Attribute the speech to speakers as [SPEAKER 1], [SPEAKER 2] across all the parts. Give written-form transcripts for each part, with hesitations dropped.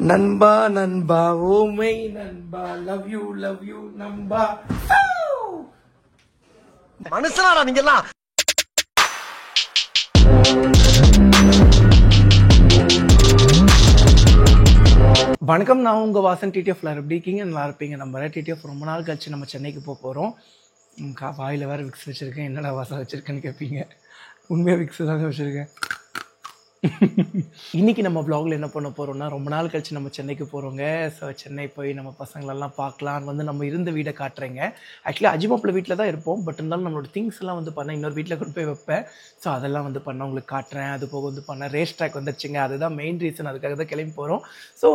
[SPEAKER 1] நண்பா நண்பா ஓமை நண்பா லவ் யூ நண்பா.
[SPEAKER 2] மனுஷனாடா நீங்க எல்லாம்.
[SPEAKER 1] வணக்கம், நான் உங்க வாசன். டிடிஎஃப் எப்படி இருக்கீங்க? நல்லா இருப்பீங்க நம்புறேன். டிடிஎஃப் ரொம்ப நாள் கழிச்சு நம்ம சென்னைக்கு போகிறோம். வாயில் வேறு விக்ஸ் வச்சுருக்கேன். என்னடா வாசம் வச்சுருக்கேன்னு கேட்பீங்க. உண்மையாக விக்ஸ் தாங்க வச்சுருக்கேன். இன்றைக்கி நம்ம வ்ளாகில் என்ன பண்ண போகிறோம்னா, ரொம்ப நாள் கழிச்சு நம்ம சென்னைக்கு போகிறோங்க. ஸோ சென்னை போய் நம்ம பசங்களெல்லாம் பார்க்கலாம். நம்ம இருந்த வீடை காட்டுறேங்க. ஆக்சுவலி அஜிமாப்பில் வீட்டில் தான் இருப்போம். பட் இருந்தாலும் நம்மளோட திங்ஸ் எல்லாம் பண்ண இன்னொரு வீட்டில் கொண்டு போய் வைப்பேன். ஸோ அதெல்லாம் பண்ண உங்களுக்கு காட்டுறேன். அது போக பண்ண ரேஸ் ட்ராக் வந்துருச்சுங்க. அதுதான் மெயின் ரீசன். அதுக்காக தான் கிளம்பி போகிறோம். ஸோ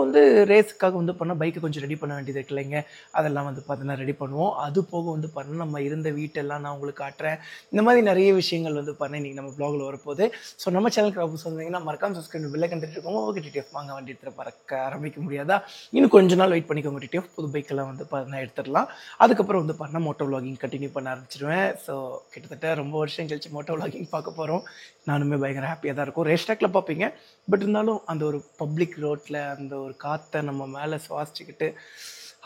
[SPEAKER 1] ரேஸுக்காக பண்ண பைக்கை கொஞ்சம் ரெடி பண்ண வேண்டியது இருக்கு இல்லைங்க. அதெல்லாம் பார்த்தீங்கன்னா ரெடி பண்ணுவோம். அது போக பண்ண நம்ம இருந்த வீட்டெல்லாம் நான் உங்களுக்கு காட்டுறேன். இந்த மாதிரி நிறைய விஷயங்கள் பண்ண இன்றைக்கி நம்ம வ்ளாகில் வரப்போகுது. ஸோ நம்ம சேனலுக்கு சொன்னீங்கன்னா மறக்காம சப்ஸ்கிரைப் பெல்லை கண்டுட்டு இருக்கோங்க. ஓகே டிடிஎஃப் வாங்க வண்டி எடுத்துகிற பறக்க ஆரம்பிக்க முடியாதா? இன்னும் கொஞ்ச நாள் வெயிட் பண்ணிக்கோங்க டிடிஎஃப். புது பைக்கெல்லாம் பார்த்தா எடுத்துடலாம். அதுக்கப்புறம் பண்ண மோட்டோ வ்ளாகிங் கண்டினியூ பண்ண ஆரம்பிச்சிடுவேன். ஸோ கிட்டத்தட்ட ரொம்ப வருஷம் கழிச்சு மோட்டோ வ்ளாகிங் பார்க்க போகிறோம். நானுமே பயங்கர ஹாப்பியாக தான் இருக்கும். ரேஸ் ட்ராக்கில் பார்ப்பீங்க. பட் இருந்தாலும் அந்த ஒரு பப்ளிக் ரோட்டில் அந்த ஒரு காற்றை நம்ம மேலே சுவாசிச்சுக்கிட்டு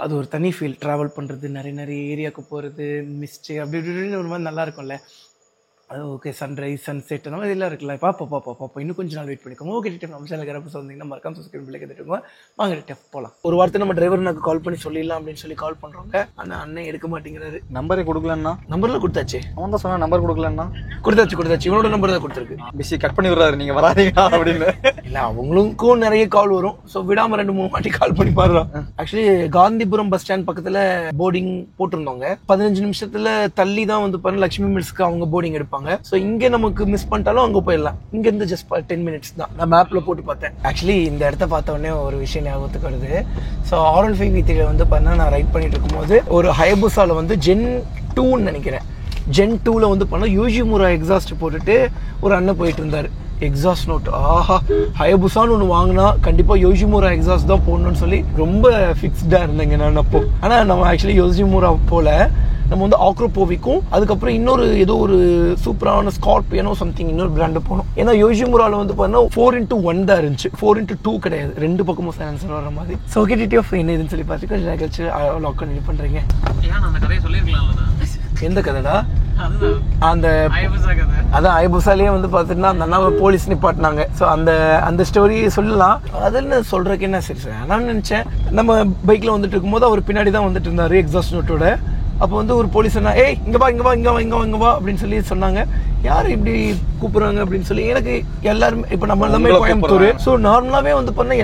[SPEAKER 1] அது ஒரு தனி ஃபீல். ட்ராவல் பண்ணுறது, நிறைய ஏரியாவுக்கு போகிறது, மிஸ்ட்டு அப்படி இப்படின்னு ஒரு மாதிரி நல்லா இருக்கும்ல. அது ஓகே. சன்ரைஸ், சன்செட் அந்த மாதிரி எல்லாம் இருக்குல்ல. பாப்பா இன்னும் கொஞ்சம் நாள் வெயிட் பண்ணிக்கோங்க. ஓகே டிடிஎஃப் நம்ம சேனலுக்கு யாராவது வந்தீங்கன்னா மறக்காம சப்ஸ்கிரைப் பண்ணி கேட்டுக்கோங்க. வாங்க டிடிஎஃப் போகலாம். ஒரு வார்த்தை நம்ம டிரைவர் எனக்கு கால் பண்ணி சொல்லிடலாம் அப்படின்னு சொல்லி கால் பண்ணுறோங்க. ஆனால் அண்ணன் எடுக்க மாட்டேங்கிறாரு.
[SPEAKER 2] நம்பரே கொடுக்கலன்னா?
[SPEAKER 1] நம்பர்லாம் கொடுத்தாச்சு.
[SPEAKER 2] அவன் தான் சொன்னா நம்பர் கொடுக்கலன்னா?
[SPEAKER 1] கொடுத்தாச்சு. இவனோட நம்பர் தான் கொடுத்துருக்கு.
[SPEAKER 2] பிஸி கட் பண்ணி விடுறாரு, நீங்க வராதீங்களா அப்படின்னு.
[SPEAKER 1] இல்லை, அவங்களுக்கும் நிறைய கால் வரும். ஸோ விடாமல் 2-3 வாட்டி கால் பண்ணி பாடுறோம். ஆக்சுவலி காந்திபுரம் பஸ் ஸ்டாண்ட் பக்கத்தில் போர்டிங் போட்டிருந்தோங்க. 15 நிமிஷத்துல தள்ளி தான் பண்ண லட்சுமி மில்ஸ்க்கு அவங்க போர்டிங் எடுப்பாங்க. ஸோ இங்கே நமக்கு மிஸ் பண்ணிட்டாலும் அங்கே போயிடலாம். இங்கேருந்து ஜஸ்ட் 10 மினிட்ஸ் தான். நான் மேப்பில் போட்டு பார்த்தேன். ஆக்சுவலி இந்த இடத்த பார்த்த உடனே ஒரு விஷயம் ஞாபகத்துக்கு வருது. ஸோ R15 V3 பண்ண நான் ரைட் பண்ணிட்டு இருக்கும்போது ஒரு ஹயபுசாவில் Gen 2ன்னு நினைக்கிறேன். Gen 2ல் பண்ண யோஷிமுரா எக்ஸாஸ்ட் போட்டுட்டு ஒரு அண்ணன் போயிட்டு இருந்தார். எக்ஸாஸ்ட் நோட், ஆஹா ஹயபுசான்னு ஒன்று வாங்கினா கண்டிப்பாக யோஷிமுரா எக்ஸாஸ்ட் தான் போடணும்னு சொல்லி ரொம்ப ஃபிக்ஸ்டாக இருந்தேங்க நான் அப்போ. ஆனால் நம்ம ஆக்சுவலி யோஷிமுரா போல நம்ம ஆக்ரோபோவிக்கும் அதுக்கப்புறம் இன்னொரு ஏதோ ஒரு சூப்பரான ஸ்கார்பியனோ சம்திங் இன்னொரு பிராண்டு போனோம். ஏன்னா யோஷிமுராவில் பண்ணா 4x1 தான் இருந்துச்சு, 4x2 கிடையாது. ரெண்டு பக்கமும் சைலன்சர் வர மாதிரி. ஸோ ஓகே டிடிஎஃப் என்ன இதுன்னு சொல்லி பார்த்து கொஞ்சம் கழிச்சு லாக் பண்ணி பண்ணுறீங்க. எந்த கதைடா? அந்த அதான் ஐபுசாலேயே பார்த்துட்டுனா அந்த அண்ணாவை போலீஸ் நிப்பாட்டினாங்க. ஸோ அந்த ஸ்டோரி சொல்லலாம். அதில் சொல்றதுக்கு என்ன சரி சார். நான் நினச்சேன் நம்ம பைக்கில் இருக்கும்போது அவர் பின்னாடி தான் இருந்தார் எக்ஸாஸ்ட் நோட்டோட. அப்போ ஒரு போலீஸ் சொன்னா, ஏய் இங்க வா அப்படின்னு சொல்லி சொன்னாங்க. யார் இப்படி கூப்பிடுறாங்க அப்படின்னு சொல்லி எனக்கு எல்லாருமே இப்போ நம்ம எல்லாமே கோயம்புத்தூர். ஸோ நார்மலாகவே பண்ண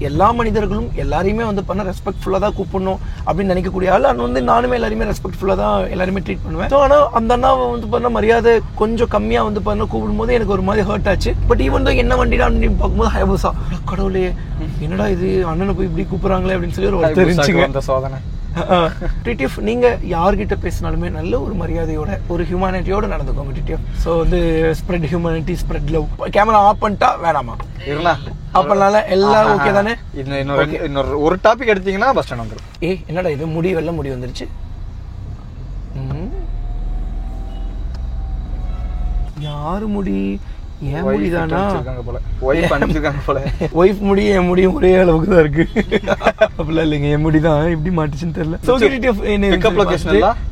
[SPEAKER 1] எல்லா மனிதர்களும் எல்லாரையுமே பண்ண ரெஸ்பெக்ட்ஃபுல்லாக தான் கூப்பிடணும் அப்படின்னு நினைக்கக்கூடிய ஆள். நானுமே எல்லாருமே ரெஸ்பெக்ட்ஃபுல்லாக தான் எல்லாருமே ட்ரீட் பண்ணுவேன். ஸோ ஆனால் அந்த அண்ணாவை பண்ண மரியாதை கொஞ்சம் கம்மியாக பண்ண கூப்பிடும்போது எனக்கு ஒரு மாதிரி ஹர்ட் ஆச்சு. பட் ஈவன் என்ன வண்டிடா அப்படின்னு பார்க்கும்போது ஹயபுசா. கடவுளே என்னடா இது, அண்ணனை போய் இப்படி கூப்பிடுறாங்களே அப்படின்னு சொல்லி ஒரு தெரிஞ்சுங்க சோதனை. டிடிஎஃப் நீங்க யார்கிட்ட பேசினாலுமே நல்ல ஒரு மரியாதையோட ஒரு ஹியூமனிட்டியோட நடந்துக்கோங்க TTF. So spread humanity, spread love. Camera off பண்ணிட்டா வேணாமா? அப்பனால எல்லாம் ஓகே தானே?
[SPEAKER 2] இன்னொரு ஒரு டாபிக் எடுத்தீங்கன்னா பஸ் ஸ்டாண்ட் வந்துடும்.
[SPEAKER 1] என்னடா இது வெள்ள முடி வந்துருச்சு. யாரு முடி? என் முடிதானா? ஒய்ஃப் முடி என் முடியும் ஒரே அளவுக்கு தான் இருக்கு. அப்படிலாம் இல்லைங்க, என் முடிதான் எப்படி மாட்டுச்சுன்னு தெரியல.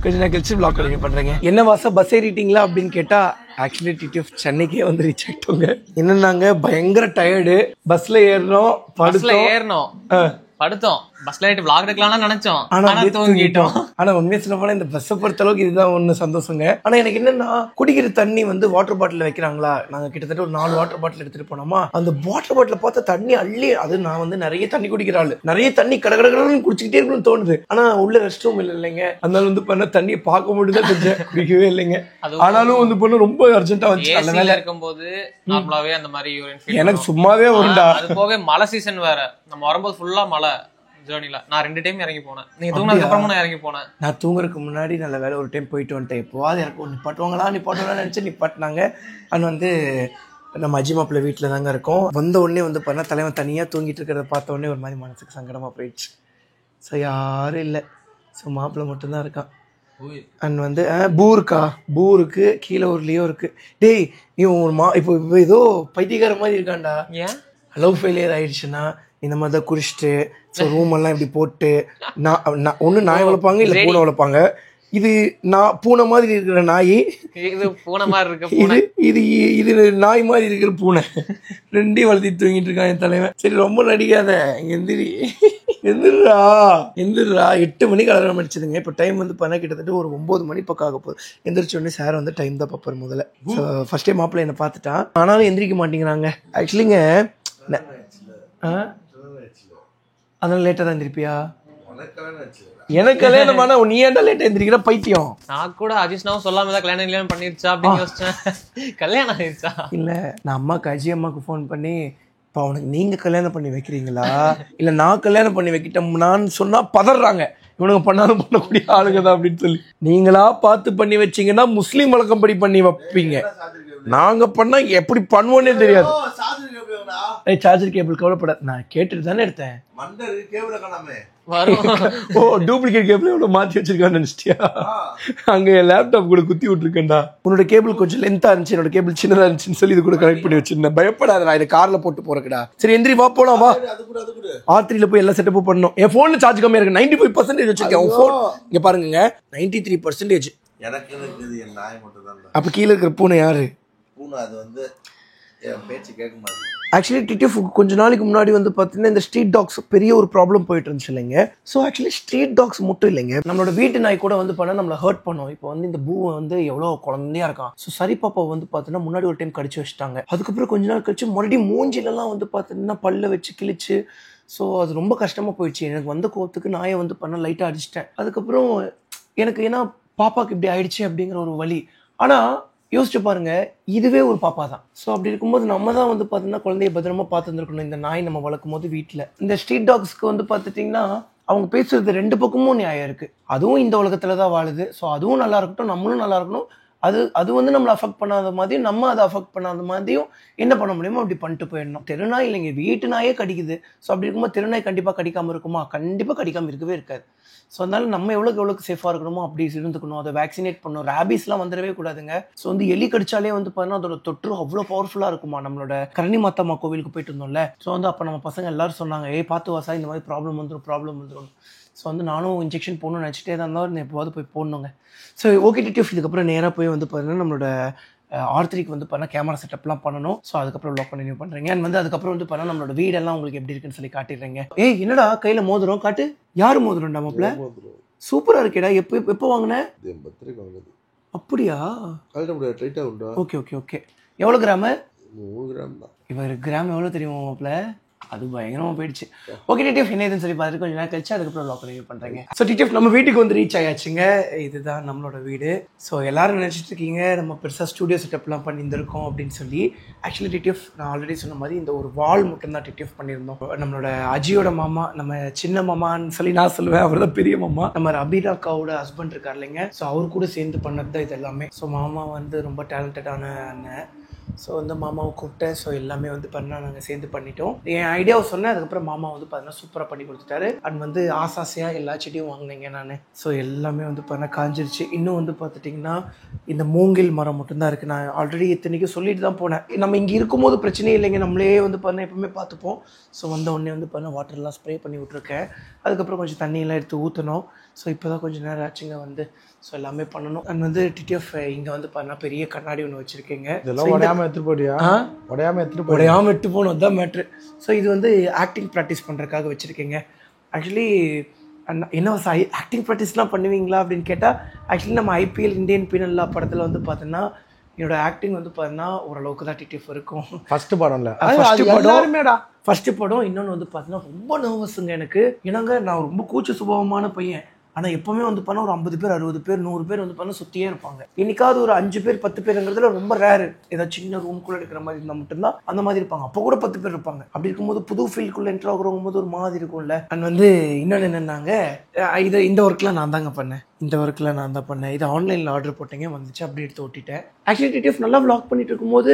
[SPEAKER 1] கொஞ்சம் கழிச்சு பிளாக் பண்ணி பண்றேங்க. என்ன வாசா பஸ் ஏறிட்டீங்களா அப்படின்னு கேட்டா ஆக்சுவலி டிடிஎஃப் சென்னைக்கே ரீச் ஆகிட்டோங்க. என்னன்னாங்க பயங்கர டயர்டு. பஸ்ல ஏறணும்,
[SPEAKER 3] படுத்தோம். பஸ்ல ஏறிட்டு vlog எடுக்கலாம்னு நினைச்சோம், ஆனா தூங்கிட்டோம்.
[SPEAKER 1] ஆனா உண்மையை சொல்ல போனா இந்த பஸ்ஸை பொறுத்த அளவுக்கு இதுதான் ஒண்ணு சந்தோஷங்க. ஆனா எனக்கு என்னன்னா குடிக்கிற தண்ணி வாட்டர் பாட்டில் வைக்கிறாங்களா. நாங்க கிட்டத்தட்ட ஒரு 4 வாட்டர் பாட்டில் எடுத்துட்டு போனோமா. அந்த வாட்டர் பாட்டில பார்த்தா தண்ணி அள்ளி, அது நான் நிறைய தண்ணி குடிக்கிறாள், நிறைய தண்ணி கடகடன்னு குடிச்சுக்கிட்டே இருக்கணும்னு தோணுது. ஆனா உள்ள ரெஸ்ட் ரூம் இல்லைங்க. அதனால பண்ண தண்ணியை பார்க்க மட்டும்தான் தெரிஞ்சேன், குடிக்கவே இல்லைங்க. ஆனாலும் பண்ண ரொம்ப அர்ஜென்ட்டா வந்து
[SPEAKER 3] அந்த மேல இருக்கும்போது நார்மலாவே அந்த மாதிரி
[SPEAKER 1] எனக்கு சும்மாவே வரும்டா.
[SPEAKER 3] அது போக மழை சீசன் வேற. நம்ம வரும்போது ஃபுல்லா மழை ஜர்னில. நான் 2 டைம் இறங்கி போனேன். நீங்க தூங்குனதுக்கு அப்புறமா நான் இறங்கி போனேன்.
[SPEAKER 1] நான் தூங்குறதுக்கு முன்னாடி நல்ல வேலை ஒரு டைம் போயிட்டு வந்துட்டேன். எப்போவாது எனக்கு நிப்பாட்டுவாங்களான்னு நினைச்சு நிப்பாட்டினாங்க. அது நம்ம அஜிமாப்பில் வீட்டில் தாங்க இருக்கோம். வந்த உடனே பண்ண தலைவன் தனியாக தூங்கிட்டு இருக்கிறத பார்த்த உடனே ஒரு மாதிரி மனசுக்கு சங்கடமாக போயிடுச்சு. ஸோ யாரும் இல்லை. ஸோ மாப்பிள்ளை மட்டும்தான் இருக்கான். அண்ட் பூருக்கு கீழே ஒரு லியோ இருக்கு. டேய் இவன் ஒரு இப்போ ஏதோ பைத்தியக்கார மாதிரி இருக்கான்டா.
[SPEAKER 3] ஏன்
[SPEAKER 1] லவ் ஃபெயிலியர் ஆயிடுச்சுன்னா இந்த மாதிரி தான் குறிச்சிட்டு ஸோ ரூம் எல்லாம் இப்படி போட்டு ஒன்று நாய் வளர்ப்பாங்க இல்லை பூனை வளர்ப்பாங்க. இது பூனை மாதிரி இருக்கிற நாய்,
[SPEAKER 3] இது பூனை மாதிரி இருக்க
[SPEAKER 1] இது இது இது நாய் மாதிரி இருக்கிற பூனை, ரெண்டையும் வளர்த்திட்டு தூங்கிட்டு இருக்கான் என் தலைவன். சரி ரொம்ப நடிக்காத, எந்திரி எந்திரா எந்திரா. 8 மணிக்கு அலாரம் அடிச்சதுங்க. இப்போ டைம் வந்து பண்ண கிட்டத்தட்ட ஒரு 9 மணி பக்கம் ஆக போகுது. எந்திரிச்ச உடனே சார் வந்து டைம் தான் பார்ப்பார் முதல்ல. ஸோ ஃபர்ஸ்ட் டைம் மாப்பிள்ளை என்னை பார்த்துட்டான், ஆனாலும் எந்திரிக்க மாட்டேங்கிறாங்க. ஆக்சுவலிங்க அதனால லேட்டாக தான் எந்திரிப்பியா? எனக்கு கல்யாணம் ஆனா நீ ஏன்டா லேட்டா எந்திரிக்கிற பைத்தியம்? நான்
[SPEAKER 3] கூட அஜிஸ்னாவும் சொல்லாம தான் கல்யாணம் பண்ணிருச்சா அப்படின்னு யோசிச்சேன். கல்யாணம் ஆயிடுச்சா?
[SPEAKER 1] இல்ல, நான் அம்மாக்கு அஜி அம்மாக்கு ஃபோன் பண்ணி, இப்போ அவனுக்கு நீங்க கல்யாணம் பண்ணி வைக்கிறீங்களா இல்ல நான் கல்யாணம் பண்ணி வைக்கிட்டோம்னான்னு சொன்னா பதறாங்க. இவனுங்க பண்ணாலும் பண்ணக்கூடிய ஆளுங்க தான் அப்படின்னு சொல்லி. நீங்களா பார்த்து பண்ணி வச்சீங்கன்னா முஸ்லீம் வழக்கப்படி பண்ணி வைப்பீங்க. நாங்க பண்ணா எப்படி பண்ணுவோன்னே தெரியாது. சார்ஜர் கேபிள் கவலைப்படாது, நான் கேட்டுட்டு தானே எடுத்தேன். ஓ டூப்ளிகேட் கேபிள் எவ்வளவு மாத்தி வச்சிருக்கான்னு நினைச்சிட்டியா? அங்க என் லேப்டாப் கூட குத்தி விட்டுருக்கேன்டா. உன்னோட கேபிள் கொஞ்சம் லென்த்தா இருந்துச்சு, என்னோட கேபிள் சின்னதா இருந்துச்சுன்னு சொல்லி இது கூட கனெக்ட் பண்ணி வச்சிருந்தேன். பயப்படாத, நான் இதை கார்ல போட்டு போறேன்டா. சரி எந்திரி வா போலாம் வா. R3 போய் எல்லா செட்டப்பும் பண்ணணும். என் போன்ல சார்ஜ் கம்மியா இருக்கு, 95% வச்சிருக்கேன். உன் போன் இங்க பாருங்க 93%. அப்ப கீழே இருக்கிற பூனை யாரு? ஆக்சுவலி டிடிஎஃப் கொஞ்ச நாளைக்கு முன்னாடி வந்து பார்த்தீங்கன்னா இந்த ஸ்ட்ரீட் டாக்ஸ் பெரிய ஒரு ப்ராப்ளம் போயிட்டு இருந்துச்சு இல்லைங்க. ஸோ ஆக்சுவலி ஸ்ட்ரீட் டாக்ஸ் மட்டும் இல்லைங்க, நம்மளோட வீட்டு நாய் கூட வந்து பண்ணால் நம்மளை ஹர்ட் பண்ணும். இப்போ வந்து இந்த பூ வந்து எவ்வளோ குழந்தையா இருக்கான். ஸோ சரி பாப்பா வந்து பார்த்தீங்கன்னா முன்னாடி ஒரு டைம் கடிச்சு வச்சுட்டாங்க. அதுக்கப்புறம் கொஞ்ச நாள் கழிச்சு மறுபடியும் மூஞ்சிலெல்லாம் வந்து பார்த்தீங்கன்னா பல்ல வச்சு கிழிச்சு. ஸோ அது ரொம்ப கஷ்டமாக போயிடுச்சு. எனக்கு வந்த கோவத்துக்கு நாயை வந்து பண்ண லைட்டாக அடிச்சிட்டேன். அதுக்கப்புறம் எனக்கு ஏன்னா பாப்பாவுக்கு இப்படி ஆயிடுச்சு அப்படிங்கிற ஒரு வலி. ஆனால் யோசிச்சு பாருங்க, இதுவே ஒரு பாப்பா தான். ஸோ அப்படி இருக்கும்போது நம்ம தான் வந்து பார்த்தீங்கன்னா குழந்தைய பத்திரமா பார்த்துருந்துருக்கணும். இந்த நாய் நம்ம வளர்க்கும் போது வீட்டில் இந்த ஸ்ட்ரீட் டாக்ஸ்க்கு வந்து பார்த்துட்டிங்கன்னா அவங்க பேசுறது 2 பக்கமும் நியாயம் இருக்குது. அதுவும் இந்த உலகத்தில் தான் வாழுது. ஸோ அதுவும் நல்லா இருக்கட்டும், நம்மளும் நல்லா இருக்கணும். அது வந்து நம்மளை அஃபெக்ட் பண்ணாத மாதிரியும் நம்ம அதை அஃபெக்ட் பண்ணாத மாதிரியும் என்ன பண்ண முடியுமோ அப்படி பண்ணிட்டு போயிடணும். தெருநாய் இல்லைங்க, வீட்டு நாயே கடிக்குது. ஸோ அப்படி இருக்கும்போது தெருநாய் கண்டிப்பாக கடிக்காமல் இருக்குமா? கண்டிப்பாக கடிக்காமல் இருக்கவே இருக்காது. ஸோ அதனால நம்ம எவ்வளோக்கு சேஃபாக இருக்கணுமோ அப்படி இருந்துக்கணும். அதை வேக்சினேட் பண்ணணும். ரேபிஸ்லாம் வந்துடவே கூடாதுங்க. ஸோ வந்து எலி கடிச்சாலே வந்து பார்த்தீங்கன்னா அதோட தொற்று அவ்வளோ பவர்ஃபுல்லாக இருக்குமா. நம்மளோட கரணி மாத்தம்மா கோவிலுக்கு போயிட்டு இருந்தோம்ல. ஸோ வந்து அப்போ நம்ம பசங்க எல்லாரும் சொன்னாங்க, பார்த்து வாசா இந்த மாதிரி ப்ராப்ளம் வந்துடும். ஸோ வந்து நானும் இன்ஜெக்ஷன் போடணும்னு நினச்சிட்டே தான் இருந்தாலும் எப்போவாது போய் போடணுங்க. ஸோ ஓகே டிடிஎஃப் இதுக்கப்புறம் நேராக போய் வந்து பார்த்தீங்கன்னா நம்மளோட R3க்கு வந்து பார்த்தா கேமரா செட்டப்லாம் பண்ணணும். ஸோ அதுக்கப்புறம் லாக் கண்டினியூ பண்ணுறீங்க. அண்ட் வந்து அதுக்கப்புறம் வந்து பார்த்தா நம்மளோட வீடெல்லாம் உங்களுக்கு எப்படி இருக்குன்னு சொல்லி காட்டிடுறீங்க. என்னடா கையில் மோதிரம் காட்டு. யார் மோதிரம்டா மாப்பிள்ள? சூப்பராக இருக்கேடா. எப்போ வாங்கினேன்? அப்படியா? ஓகே. எவ்வளோ கிராமு? 3 கிராம் தான். இவர் கிராம் எவ்வளோ தெரியுமா மாப்பிள்ள? அது பயங்கரமாக போயிடுச்சு. ஓகே டிடிஎஃப் என்ன இதுன்னு சொல்லி பார்த்துட்டு கொஞ்சம் நேரம் கழிச்சு அதுக்கப்புறம் லாக் ரிவ்யூ பண்ணுறேங்க. ஸோ டிடிஎஃப் நம்ம வீட்டுக்கு வந்து ரீச் ஆயாச்சுங்க. இதுதான் நம்மளோட வீடு. ஸோ எல்லாரும் நினச்சிட்டு இருக்கீங்க நம்ம பெருசாக ஸ்டூடியோ செட்டப்லாம் பண்ணியிருந்திருக்கோம் அப்படின்னு சொல்லி. ஆக்சுவலி டிடிஎஃப் நான் ஆல்ரெடி சொன்ன மாதிரி இந்த ஒரு வால் மட்டும்தான் டிடிஎஃப் பண்ணியிருந்தோம். நம்மளோட அஜியோட மாமா, நம்ம சின்ன மாமான்னு சொல்லி நான் சொல்லுவேன், அவர் தான் பெரிய மாமா. நம்ம ரபீராக்காவோட ஹஸ்பண்ட் இருக்கார் இல்லைங்க. ஸோ அவர் கூட சேர்ந்து பண்ணது தான் இது எல்லாமே. ஸோ மாமா வந்து ரொம்ப டேலண்டடான அண்ணன். ஸோ வந்து மாமாவை கூப்பிட்டேன். ஸோ எல்லாமே வந்து பண்ணால் நாங்கள் சேர்ந்து பண்ணிட்டோம். என் ஐடியாவை சொன்னேன். அதுக்கப்புறம் மாமா வந்து பார்த்தீங்கன்னா சூப்பராக பண்ணி கொடுத்துட்டாரு. அண்ட் வந்து ஆசாசியாக எல்லா செடியும் வாங்கினீங்க நான். ஸோ எல்லாமே வந்து பார்த்தா காஞ்சிருச்சு. இன்னும் வந்து பார்த்துட்டிங்கன்னா இந்த மூங்கில் மரம் மட்டும்தான் இருக்குது. நான் ஆல்ரெடி இத்தனைக்கும் சொல்லிட்டு தான் போனேன், நம்ம இங்கே இருக்கும்போது பிரச்சனையே இல்லைங்க, நம்மளே வந்து பார்த்தா எப்பவுமே பார்த்துப்போம். ஸோ வந்த உடனே வந்து பார்த்தா வாட்டர்லாம் ஸ்ப்ரே பண்ணி விட்ருக்கேன். அதுக்கப்புறம் கொஞ்சம் தண்ணியெல்லாம் எடுத்து ஊற்றணும். ஸோ இப்போ தான் கொஞ்சம் நேரம் ஆச்சுங்க வந்து. ஸோ எல்லாமே பண்ணணும். அண்ட் வந்து டிடிஎஃப் இங்கே வந்து பார்த்தீங்கன்னா பெரிய கண்ணாடி ஒன்று வச்சுருக்கீங்க. உடையாமல் எடுத்து போகணும், அதுதான் மேட்ரு. ஸோ இது வந்து ஆக்டிங் ப்ராக்டிஸ் பண்ணுறதுக்காக வச்சுருக்கீங்க. ஆக்சுவலி என்ன ஆக்டிங் ப்ராக்டிஸ்லாம் பண்ணுவீங்களா அப்படின்னு கேட்டால், ஆக்சுவலி நம்ம IPL இந்தியன் பீனல் லா படத்தில் வந்து பார்த்தீங்கன்னா என்னோட ஆக்டிங் வந்து பார்த்தீங்கன்னா ஓரளவுக்கு தான் டிடிஎஃப் இருக்கும். ஃபர்ஸ்ட் படம். இன்னொன்று வந்து பார்த்தீங்கன்னா ரொம்ப நர்வஸுங்க எனக்கு. ஏன்னாங்க நான் ரொம்ப கூச்ச சுபாவமான பையன். ஆனால் எப்போவுமே வந்து பண்ணால் ஒரு 50 பேர் 60 பேர் 100 பேர் வந்து பண்ணால் சுற்றியே இருப்பாங்க. இன்னைக்காவது ஒரு 5 பேர் 10 பேருங்கிறதுல ரொம்ப ரேரு. ஏதாவது சின்ன ரூம்குள்ளே இருக்கிற மாதிரி இருந்தால் மட்டும்தான் அந்த மாதிரி இருப்பாங்க. அப்போ கூட 10 பேர் இருப்பாங்க. அப்படி இருக்கும்போது புது ஃபீல்டுக்குள்ளே என்ட்ரு ஆகுறவங்க போது ஒரு மாதிரி இருக்கும்ல. அண்ட் வந்து இன்னொன்று என்னென்னாங்க, இந்த ஒர்க்லாம் நான் தாங்க பண்ணேன். இது ஆன்லைனில் ஆர்டர் போட்டேங்க, வந்துச்சு, அப்படியே எடுத்து ஓட்டிட்டேன். ஆக்சுவலி டிடிஎஃப் நல்லா விளாக் பண்ணிட்டு இருக்கும்போது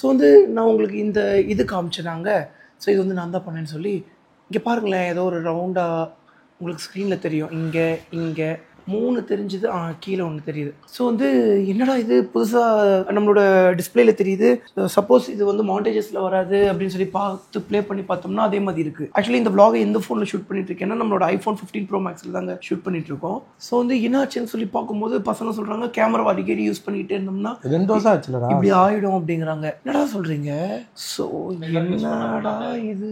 [SPEAKER 1] ஸோ வந்து நான் உங்களுக்கு இந்த இது காமிச்சினாங்க. ஸோ இது வந்து நான் தான் பண்ணேன்னு சொல்லி இங்கே பாருங்களேன், ஏதோ ஒரு ரவுண்டாக உங்களுக்கு ஸ்க்ரீனில் தெரியும். இங்கே 3 தெரிஞ்சுது, கீழே 1 தெரியுது. ஸோ வந்து என்னடா இது புதுசாக நம்மளோட டிஸ்பிளேல தெரியுது. சப்போஸ் இது வந்து மாண்டேஜஸில் வராது அப்படின்னு சொல்லி பார்த்து ப்ளே பண்ணி பார்த்தோம்னா அதே மாதிரி இருக்குது. ஆக்சுவலி இந்த vlog எந்த ஃபோனில் ஷூட் பண்ணிட்டு இருக்கேன்னா நம்மளோட iPhone 15 Pro Maxல தாங்க ஷூட் பண்ணிட்டு இருக்கோம். ஸோ வந்து என்னாச்சுன்னு சொல்லி பார்க்கும்போது பசங்க சொல்கிறாங்க கேமரா அடிக்கடி யூஸ் பண்ணிக்கிட்டே இருந்தோம்னா
[SPEAKER 4] 2 வருஷம் ஆச்சுலடா
[SPEAKER 1] இப்படி ஆகிடும் அப்படிங்கிறாங்க. என்னடா சொல்கிறீங்க? ஸோ என்னடா இது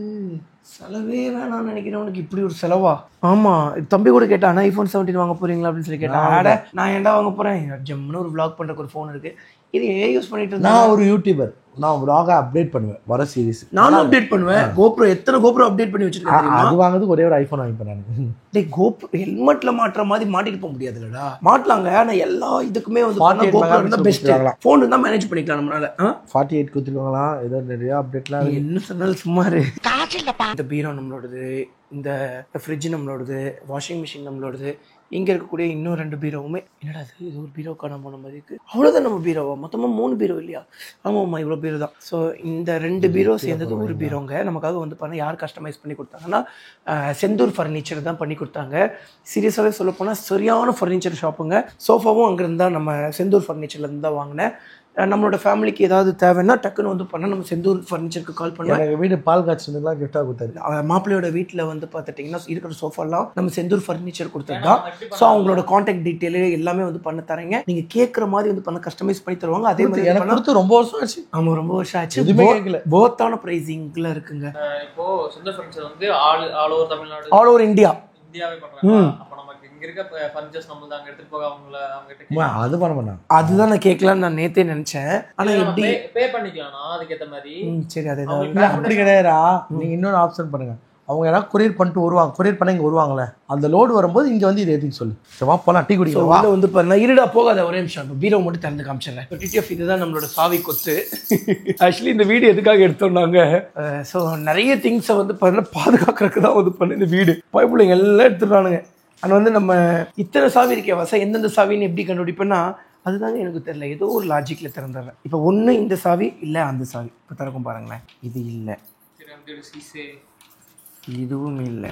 [SPEAKER 1] செலவே வேணாம்னு நினைக்கிறேன். உனக்கு இப்படி ஒரு செலவா? ஆமாம், தம்பி கூட கேட்டான் iPhone 17 வாங்க போறீங்களா அப்படின்னு சொல்லி கேட்டான். நான் ஏன்டா வாங்க போகிறேன், ஜம்முன்னு ஒரு vlog பண்ணுறக்கு ஒரு ஃபோன் இருக்குது, இது யூஸ் பண்ணிட்டு இருந்தேன்.
[SPEAKER 4] நான் ஒரு யூடியூபர், நான் vlog அப்டேட் பண்ணுவேன் வர சீரிஸ்.
[SPEAKER 1] நானும் அப்டேட் பண்ணுவேன். கோப்ரோ எத்தனை கோப்ரோ அப்டேட் பண்ணி வச்சிருக்கேன்.
[SPEAKER 4] அது வாங்குறதுக்கு ஒரே ஒரு ஐஃபோன் வாங்கி பண்ணாங்க.
[SPEAKER 1] டேய் கோப்ரோ ஹெல்மெட்ல மாட்டுற மாதிரி மாட்டிட்டு போக முடியாதுலடா. மாட்டலாங்க, ஆனால் எல்லா இதுக்குமே வந்து கோப்ரோ இருந்தால் பெஸ்ட். ஃபோன் இருந்தால் மேனேஜ் பண்ணிக்கலாம் நம்மளால.
[SPEAKER 4] 48 கொடுத்துருவாங்களாம், ஏதோ நிறைய அப்டேட்லாம்.
[SPEAKER 1] என்ன சொன்னாலும் சும்மா இரு. இந்த பீரோ நம்மளோடது, இந்த ஃப்ரிட்ஜ் நம்மளோடது, வாஷிங் மிஷின் நம்மளோடது, இங்கே இருக்கக்கூடிய இன்னும் 2 பீரோவுமே என்னடா இது ஒரு பீரோ காணாம போன மாதிரி இருக்குது. அவ்வளோதான் நம்ம பீரோவா? மொத்தமாக 3 பீரோ இல்லையா? ஆமாம்மா, இவ்வளோ பீரோ தான். ஸோ இந்த 2 பீரோ சேர்ந்தது ஒரு பீரோங்க. நமக்காக வந்து பண்ண யார் கஸ்டமைஸ் பண்ணி கொடுத்தாங்கன்னா செந்தூர் ஃபர்னிச்சர் தான் பண்ணி கொடுத்தாங்க. சீரியஸாகவே சொல்ல போனால் சரியான ஃபர்னிச்சர் ஷாப்புங்க. சோஃபாவும் அங்கேருந்து தான் நம்ம செந்தூர் ஃபர்னிச்சர்லேருந்து தான் வாங்கினேன். நம்மளோட ஃபேமிலிக்கு ஏதாவது தேவைன்னா டக்குன்னு வந்து பண்ணால் நம்ம செந்தூர் ஃபர்னிச்சருக்கு கால் பண்ணலாம்.
[SPEAKER 4] எங்கள் வீடு பால் காய்ச்சதுலாம் கிஃப்டாக கொடுத்தாரு.
[SPEAKER 1] மாப்பிள்ளையோட வீட்டில் வந்து பார்த்துட்டிங்கன்னா இருக்கிற சோஃபாலாம் நம்ம செந்தூர் ஃபர்னிச்சர் கொடுத்தது தான். ஸோ அவங்களோட கான்டாக்ட் டீட்டெயிலு எல்லாமே வந்து பண்ண தரேங்க. நீங்கள் கேட்குற மாதிரி வந்து பண்ண கஸ்டமைஸ் பண்ணி தருவாங்க. அதே மாதிரி
[SPEAKER 4] எனக்கு கொடுத்து ரொம்ப வருஷம் ஆச்சு.
[SPEAKER 1] ஆமாம், ரொம்ப வருஷம் ஆச்சு.
[SPEAKER 4] எதுவுமே கேட்கல.
[SPEAKER 1] போத்தான ப்ரைஸிங்கில் இருக்குங்க.
[SPEAKER 3] இப்போ செந்தூர் ஃபர்னிச்சர் வந்து all over Tamil Nadu,
[SPEAKER 1] all over
[SPEAKER 3] இந்தியாவே பண்றாங்க. அப்போ நமக்கு இங்க இருக்க ஃபர்னிச்சர்ஸ் நம்ம தான் எடுத்துட்டு போக அவங்க கிட்ட
[SPEAKER 4] அது பண்ண மாட்டாங்க.
[SPEAKER 1] அதுதான் நான் கேட்கலான்னு நான் நேத்தே நினைச்சேன். ஆனா எப்படி
[SPEAKER 3] பே பண்ணிக்கலாம்னா அதுக்கேற்ற மாதிரி.
[SPEAKER 1] சரி, அதே
[SPEAKER 4] அப்படி கிடையாதா? நீங்க இன்னொரு ஆப்ஷன் பண்ணுங்க. அவங்க யாராவது கொரியர் பண்ணிட்டு வருவாங்க, கொரியர் பண்ண இங்கே வருவாங்களே, அந்த லோடு வரும்போது இங்கே வந்து இது ஏற்றின்னு சொல்லு. சரி போகலாம், டீ குடிக்கலாம்.
[SPEAKER 1] வந்து பாருங்க, இருடா போகாத, ஒரே நிமிஷம் பீரோ மட்டும் திறந்து காமிச்சிடுறேன். டிடிஎஃப் இதுதான் நம்மளோட சாவி கொத்து. ஆக்சுவலி இந்த வீடு எதுக்காக எடுத்தோம்னாங்க, ஸோ நிறைய திங்ஸை வந்து பாருங்க பாதுகாக்கிறதுக்கு தான் வந்து பண்ண இந்த வீடு. பைப்பிள்ளைங்க எல்லாம் எடுத்துடுறானுங்க. ஆனால் வந்து நம்ம இத்தனை சாவி இருக்கே வசம், எந்தெந்த சாவின்னு எப்படி கண்டுபிடிப்பேன்னா அதுதாங்க எனக்கு தெரியல. ஏதோ ஒரு லாஜிக்கில் திறந்துடுறேன். இப்போ ஒன்று இந்த சாவி இல்லை அந்த சாவி. இப்போ திறக்கும் பாருங்களேன், இது இல்லை, இதுவும் இல்லை,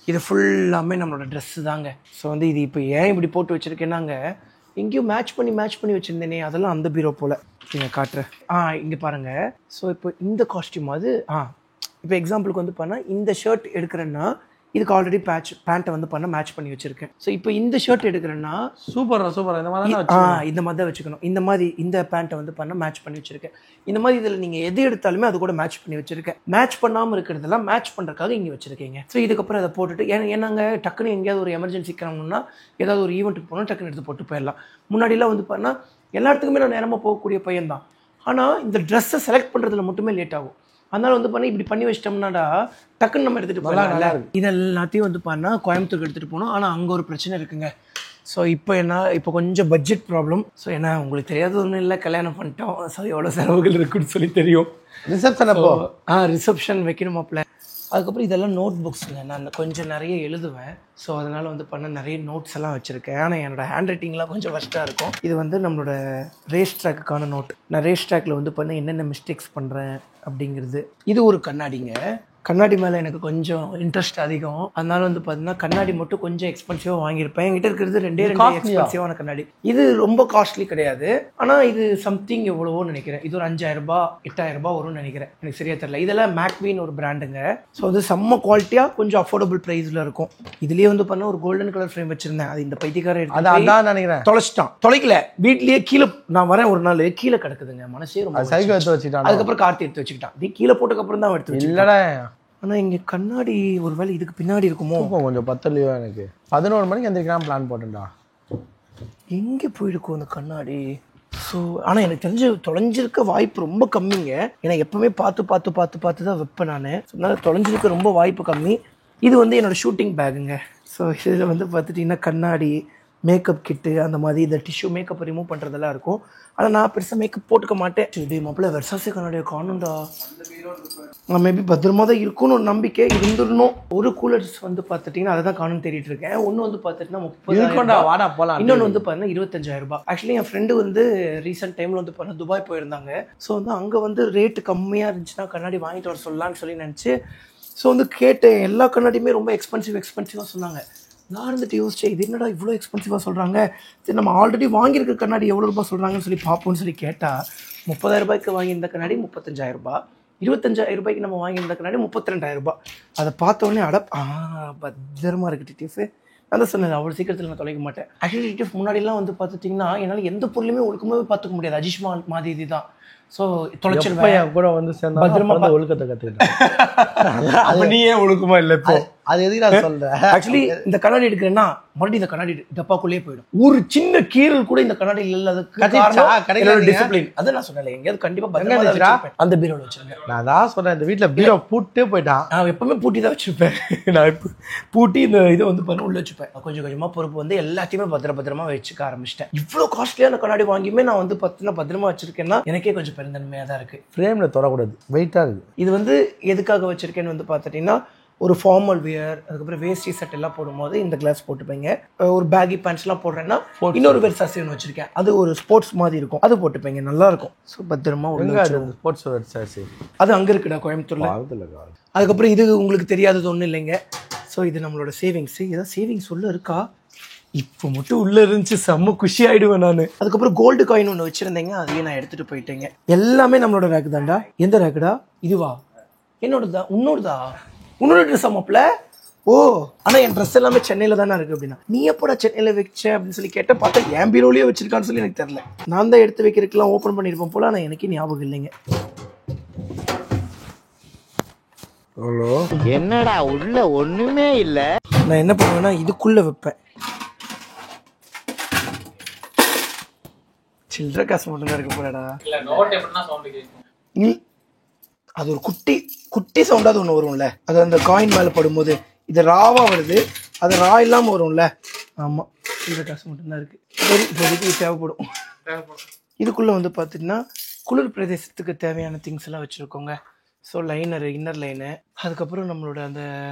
[SPEAKER 1] இது ஃபுல்லாமே நம்மளோட ட்ரெஸ்ஸு தாங்க. ஸோ வந்து இது இப்போ ஏன் இப்படி போட்டு வச்சுருக்கேன்னாங்க, எங்கேயும் மேட்ச் பண்ணி வச்சுருந்தேனே, அதெல்லாம் அந்த பீரோ போல். நீங்கள் காட்டுறேன். இங்கே பாருங்கள். ஸோ இப்போ இந்த காஸ்டியூம் அது இப்போ எக்ஸாம்பிளுக்கு வந்து பண்ணால் இந்த ஷர்ட் எடுக்கிறேன்னா இதுக்கு ஆல்ரெடி பேண்ட்டை வந்து பண்ண மேட்ச் பண்ணி வச்சிருக்கேன். ஸோ இப்போ இந்த ஷர்ட் எடுக்கிறேன்னா
[SPEAKER 4] சூப்பர் இந்த மாதிரி
[SPEAKER 1] இந்த மாதிரி தான் வச்சுக்கணும். இந்த மாதிரி இந்த பேண்ட்டை வந்து பண்ண மேட்ச் பண்ணி வச்சிருக்கேன். இந்த மாதிரி இதில் நீங்கள் எது எடுத்தாலுமே அது கூட மேட்ச் பண்ணி வச்சிருக்கேன். மேட்ச் பண்ணாமல் இருக்கிறதெல்லாம் மேட்ச் பண்ணுறதுக்காக இங்கே வச்சிருக்கீங்க. ஸோ இதுக்கப்புறம் அதை போட்டுட்டு ஏன்னாங்க டக்குன்னு எங்கேயாவது ஒரு எமர்ஜென்சி கிளம்பணும்னா ஏதாவது ஒரு ஈவெண்ட்டுக்கு போனால் டக்குன்னு எடுத்து போட்டு போயிடலாம். முன்னாடிலாம் வந்து பண்ணால் எல்லா இடத்துக்குமே நான் நேரமாக போகக்கூடிய பையன் தான். ஆனால் இந்த ட்ரெஸ்ஸை செலக்ட் பண்ணுறதுல மட்டுமே லேட் ஆகும். அதனால வந்து பண்ணி இப்படி பண்ணி வச்சிட்டோம்னாடா டக்குன்னு நம்ம எடுத்துகிட்டு போகலாம். நல்லா இருக்கு. இது எல்லாத்தையும் வந்து பண்ணால் கோயம்புத்தூருக்கு எடுத்துகிட்டு போகணும். ஆனால் அங்கே ஒரு பிரச்சனை இருக்குங்க. ஸோ இப்போ கொஞ்சம் பட்ஜெட் ப்ராப்ளம். ஸோ ஏன்னா உங்களுக்கு தெரியாத ஒன்றும் இல்லை, கல்யாணம் பண்ணிட்டோம். ஸோ எவ்வளோ செலவுகள் இருக்குன்னு சொல்லி தெரியும்.
[SPEAKER 4] ரிசப்ஷன் அப்போ
[SPEAKER 1] ரிசப்ஷன் வைக்கணுமாப்ல. அதுக்கப்புறம் இதெல்லாம் நோட் புக்ஸுங்க. நான் கொஞ்சம் நிறைய எழுதுவேன். ஸோ அதனால் வந்து பண்ண நிறைய நோட்ஸ் எல்லாம் வச்சுருக்கேன். ஆனால் என்னோடய ஹேண்ட் ரைட்டிங்லாம் கொஞ்சம் ஃபஸ்ட்டாக இருக்கும். இது வந்து நம்மளோட ரேஸ் ட்ராக்குக்கான நோட். நான் ரேஸ் ட்ராக்கில் வந்து பண்ண என்னென்ன மிஸ்டேக்ஸ் பண்ணுறேன் அப்படிங்கிறது. இது ஒரு கண்ணாடிங்க. கண்ணாடி மேலே எனக்கு கொஞ்சம் இன்ட்ரெஸ்ட் அதிகம். அதனால வந்து பார்த்தீங்கன்னா கண்ணாடி மட்டும் கொஞ்சம் எக்ஸ்பென்சிவாக வாங்கியிருப்பேன். என்கிட்ட இருக்கிறது 2 எக்ஸ்பென்சிவான கண்ணாடி. இது ரொம்ப காஸ்ட்லி கிடையாது. ஆனால் இது சம்திங் எவ்வளவோ நினைக்கிறேன். இது ஒரு 5000 ரூபாய் 8000 ரூபாய் வரும்னு நினைக்கிறேன். எனக்கு சரியா தெரியல. இதெல்லாம் மேக்வின்னு ஒரு பிராண்டுங்க. ஸோ அது செம்ம குவாலிட்டியாக கொஞ்சம் அஃபோர்டபுள் ப்ரைஸில் இருக்கும். இதுலேயே வந்து பண்ண ஒரு கோல்டன் கலர் ஃப்ரேம் வச்சிருந்தேன். அது இந்த பைத்தியக்காரன்
[SPEAKER 4] அதான் நினைக்கிறேன்
[SPEAKER 1] தொலைச்சிட்டான். தொலைக்கல, வீட்லேயே கீழே நான் வரேன் ஒரு நாள் கீழே கிடக்குதுங்க. மனசே ரொம்ப
[SPEAKER 4] சைக்கிள் எடுத்து வச்சுட்டான்.
[SPEAKER 1] அதுக்கப்புறம் கார்த்தி எடுத்து வச்சுக்கிட்டான். இது கீழே போட்டதுக்கப்புறம் தான் எடுத்து
[SPEAKER 4] இல்லடா.
[SPEAKER 1] ஆனால் இங்கே கண்ணாடி ஒரு வேலை இதுக்கு பின்னாடி இருக்குமோ
[SPEAKER 4] கொஞ்சம் பத்தலையோ. எனக்கு 11 மணிக்கு எந்திரிக்கலாம் பிளான் போட்டேன்டா.
[SPEAKER 1] எங்கே போயிருக்கும் அந்த கண்ணாடி? ஸோ ஆனால் எனக்கு தெரிஞ்சு தொலைஞ்சிருக்க வாய்ப்பு ரொம்ப கம்மிங்க. ஏன்னா எப்பவுமே பார்த்து தான் வைப்பேன் நான். அதனால தொலைஞ்சிருக்க ரொம்ப வாய்ப்பு கம்மி. இது வந்து என்னோடய ஷூட்டிங் பேக்குங்க. ஸோ இதில் வந்து பார்த்துட்டிங்கன்னா கண்ணாடி, மேக்கப் கிட்டு, அந்த மாதிரி இந்த டிஷ்யூ மேக்கப் ரிமூவ் பண்ணுறதெல்லாம் இருக்கும். ஆனால் நான் பெருசாக மேக்கப் போட்டுக்க மாட்டேன். இது மாப்பிள்ள வெர்சாசி கண்ணாடியை காணும்டா. நான் மேபி பத்திரமா தான் இருக்கும்னு ஒரு நம்பிக்கை இருந்துடணும். ஒரு கூலர்ஸ் வந்து பார்த்துட்டிங்கன்னா அதை தான் காணும்னு தேடிட்டு இருக்கேன். ஒன்று வந்து பார்த்துட்டிங்கன்னா 30,000.
[SPEAKER 4] வாடா போகலாம்.
[SPEAKER 1] இன்னொன்று வந்து பார்த்தீங்கன்னா 25,000 ரூபாய். ஆக்சுவலி என் ஃப்ரெண்டு வந்து ரீசெண்ட் டைமில் வந்து பார்த்தீங்கன்னா துபாய் போயிருந்தாங்க. ஸோ வந்து அங்கே வந்து ரேட்டு கம்மியாக இருந்துச்சுன்னா கண்ணாடி வாங்கிட்டு வர சொல்லலான்னு சொல்லி நினச்சி ஸோ வந்து கேட்டேன். எல்லா கண்ணாடியுமே ரொம்ப எக்ஸ்பென்சிவாக சொன்னாங்க. நான் இருந்துட்டு யோசிச்சேன், இது என்னடா இவ்வளோ எக்ஸ்பென்சிவாக சொல்கிறாங்க, சரி நம்ம ஆல்ரெடி வாங்கியிருக்க கண்ணாடி எவ்வளோ ரூபாய் சொல்கிறாங்கன்னு சொல்லி பார்ப்போம்னு சொல்லி கேட்டால் 30,000 ரூபாய்க்கு வாங்கியிருந்த கண்ணாடி 35,000 ரூபாய், 25,000 ரூபாய்க்கு நம்ம வாங்கியிருந்த கண்ணாடி 32,000 ரூபாய். அதை பார்த்த உடனே பத்திரமா இருக்கு டிடிஎஃப். நான் தான் சொன்னேன் அவ்வளோ சீக்கிரத்தில் நான் தொலைக்க மாட்டேன். ஆக்சுவலி டிடிஎஃப் முன்னாடிலாம் வந்து பார்த்துட்டிங்கன்னா என்னால் எந்த பொருளுமே ஒழுக்கமாகவே பார்த்துக்க முடியாது. அஜிஷ்மா மாதிரி இதுதான். ஸோ தொலைச்சிருவேன்
[SPEAKER 4] கூட வந்து சேர்ந்தா
[SPEAKER 1] பத்திரமா
[SPEAKER 4] ஒழுக்கத்தை கற்றுக்கிட்டேன்.
[SPEAKER 1] நீ ஏன் ஒழுக்கமா இல்லை இப்போ?
[SPEAKER 4] அது எதுக்கு நான் சொல்றேன்,
[SPEAKER 1] ஆக்சுவலி இந்த கண்ணாடி எடுக்கிறேன்னா மறுபடியும் இந்த கண்ணாடி டப்பாக்குள்ளேயே போயிடும். ஒரு சின்ன கீரல் கூட இந்த கண்ணாடியில் இல்லாததுக்கு டிசிப்ளின். அதை நான் சொன்னேன், எங்கேயாவது கண்டிப்பா அந்த பீரோல வச்சிருக்கேன்.
[SPEAKER 4] நான் தான் சொன்னேன் இந்த வீட்டுல பீரோ பூட்டே போயிட்டான்.
[SPEAKER 1] நான் எப்பவுமே பூட்டி தான் வச்சிருப்பேன். நான் இப்போ பூட்டி இந்த இதை வந்து பண்ண உள்ள வச்சுப்பேன். கொஞ்சம் கொஞ்சமா பொறுப்பு வந்து எல்லாத்தையுமே பத்திரமா வச்சுக்க ஆரம்பிச்சிட்டேன். இவ்வளவு காஸ்ட்லியான கண்ணாடி வாங்கியுமே நான் வந்து பத்திரமா வச்சிருக்கேன்னா எனக்கே கொஞ்சம் பெருந்தன்மையா தான் இருக்கு.
[SPEAKER 4] ஃப்ரேம்ல தொடக்கூடாது, வெயிட்டா இருக்கு.
[SPEAKER 1] இது வந்து எதுக்காக வச்சிருக்கேன்னு வந்து பார்த்துட்டீங்கன்னா, ஒரு ஃபார்மல் வியர், அதுக்கப்புறம் வேஸ்டி செட் எல்லாம் போடும்போது இந்த கிளாஸ் போட்டுப்பீங்க. ஒரு பேகி பேண்ட்ஸ்லாம் போடுறேன்னா இன்னொரு வெர்சாசி ஒன்று வச்சிருக்கேன், அது ஒரு ஸ்போர்ட்ஸ் மாதிரி இருக்கும், அது போட்டுப்பீங்க, நல்லா இருக்கும். ஸோ பத்திரமா
[SPEAKER 4] ஸ்போர்ட்ஸ் வெர்சாசி
[SPEAKER 1] அது அங்கே இருக்குடா கோயம்புத்தூர்ல. அதுக்கப்புறம் இது உங்களுக்கு தெரியாதது ஒன்றும் இல்லைங்க. ஸோ இது நம்மளோட சேவிங்ஸ். ஏதாவது சேவிங்ஸ் உள்ள இருக்கா? இப்போ மட்டும் உள்ள இருந்துச்சு, செம்ம குஷி ஆயிடுவேன் நான். அதுக்கப்புறம் கோல்டு காயின் ஒன்று வச்சிருந்தேங்க, அதையும் நான் எடுத்துட்டு போயிட்டேங்க. எல்லாமே நம்மளோட ரேக்கு தான்டா. எந்த ரேக்குடா? இதுவா? என்னோடதா? உன்னோடதா? உன்னோட ட்ரெஸ் அம்மாப்ல? ஓ, ஆனால் என் ட்ரெஸ் எல்லாமே சென்னையில் தானே இருக்குது அப்படின்னா, நீ எப்போடா சென்னையில் வச்சேன் அப்படின்னு சொல்லி கேட்டால் பார்த்தா என் பீரோலேயே வச்சிருக்கான்னு சொல்லி எனக்கு தெரியல. நான் தான் எடுத்து வைக்கிறதுக்கெல்லாம் ஓப்பன் பண்ணியிருப்பேன் போல, ஆனால் எனக்கு ஞாபகம் இல்லைங்க.
[SPEAKER 5] என்னடா உள்ள ஒண்ணுமே இல்ல.
[SPEAKER 1] நான் என்ன பண்ணுவேன்னா இதுக்குள்ள வைப்பேன். சில்லற காசு மட்டும் தான் இருக்க போறடா.
[SPEAKER 3] இல்ல நோட் எப்படின்னா சவுண்ட் கேட்கும்.
[SPEAKER 1] அது ஒரு குட்டி சவுண்டாவது ஒன்று வரும்ல, அது அந்த காயின் மேலே படும்போது. இது ராவா வருது, அது ரா இல்லாமல் வரும்ல. ஆமாம், சில்லற காசு மட்டும்தான் இருக்கு. சரி, இப்போதைக்கு தேவைப்படும். இதுக்குள்ள வந்து பார்த்திங்கன்னா குளிர் பிரதேசத்துக்கு தேவையான திங்ஸ் எல்லாம் வச்சுருக்கோங்க. ஸோ லைனரு, இன்னர் லைனு, அதுக்கப்புறம் நம்மளோட அந்த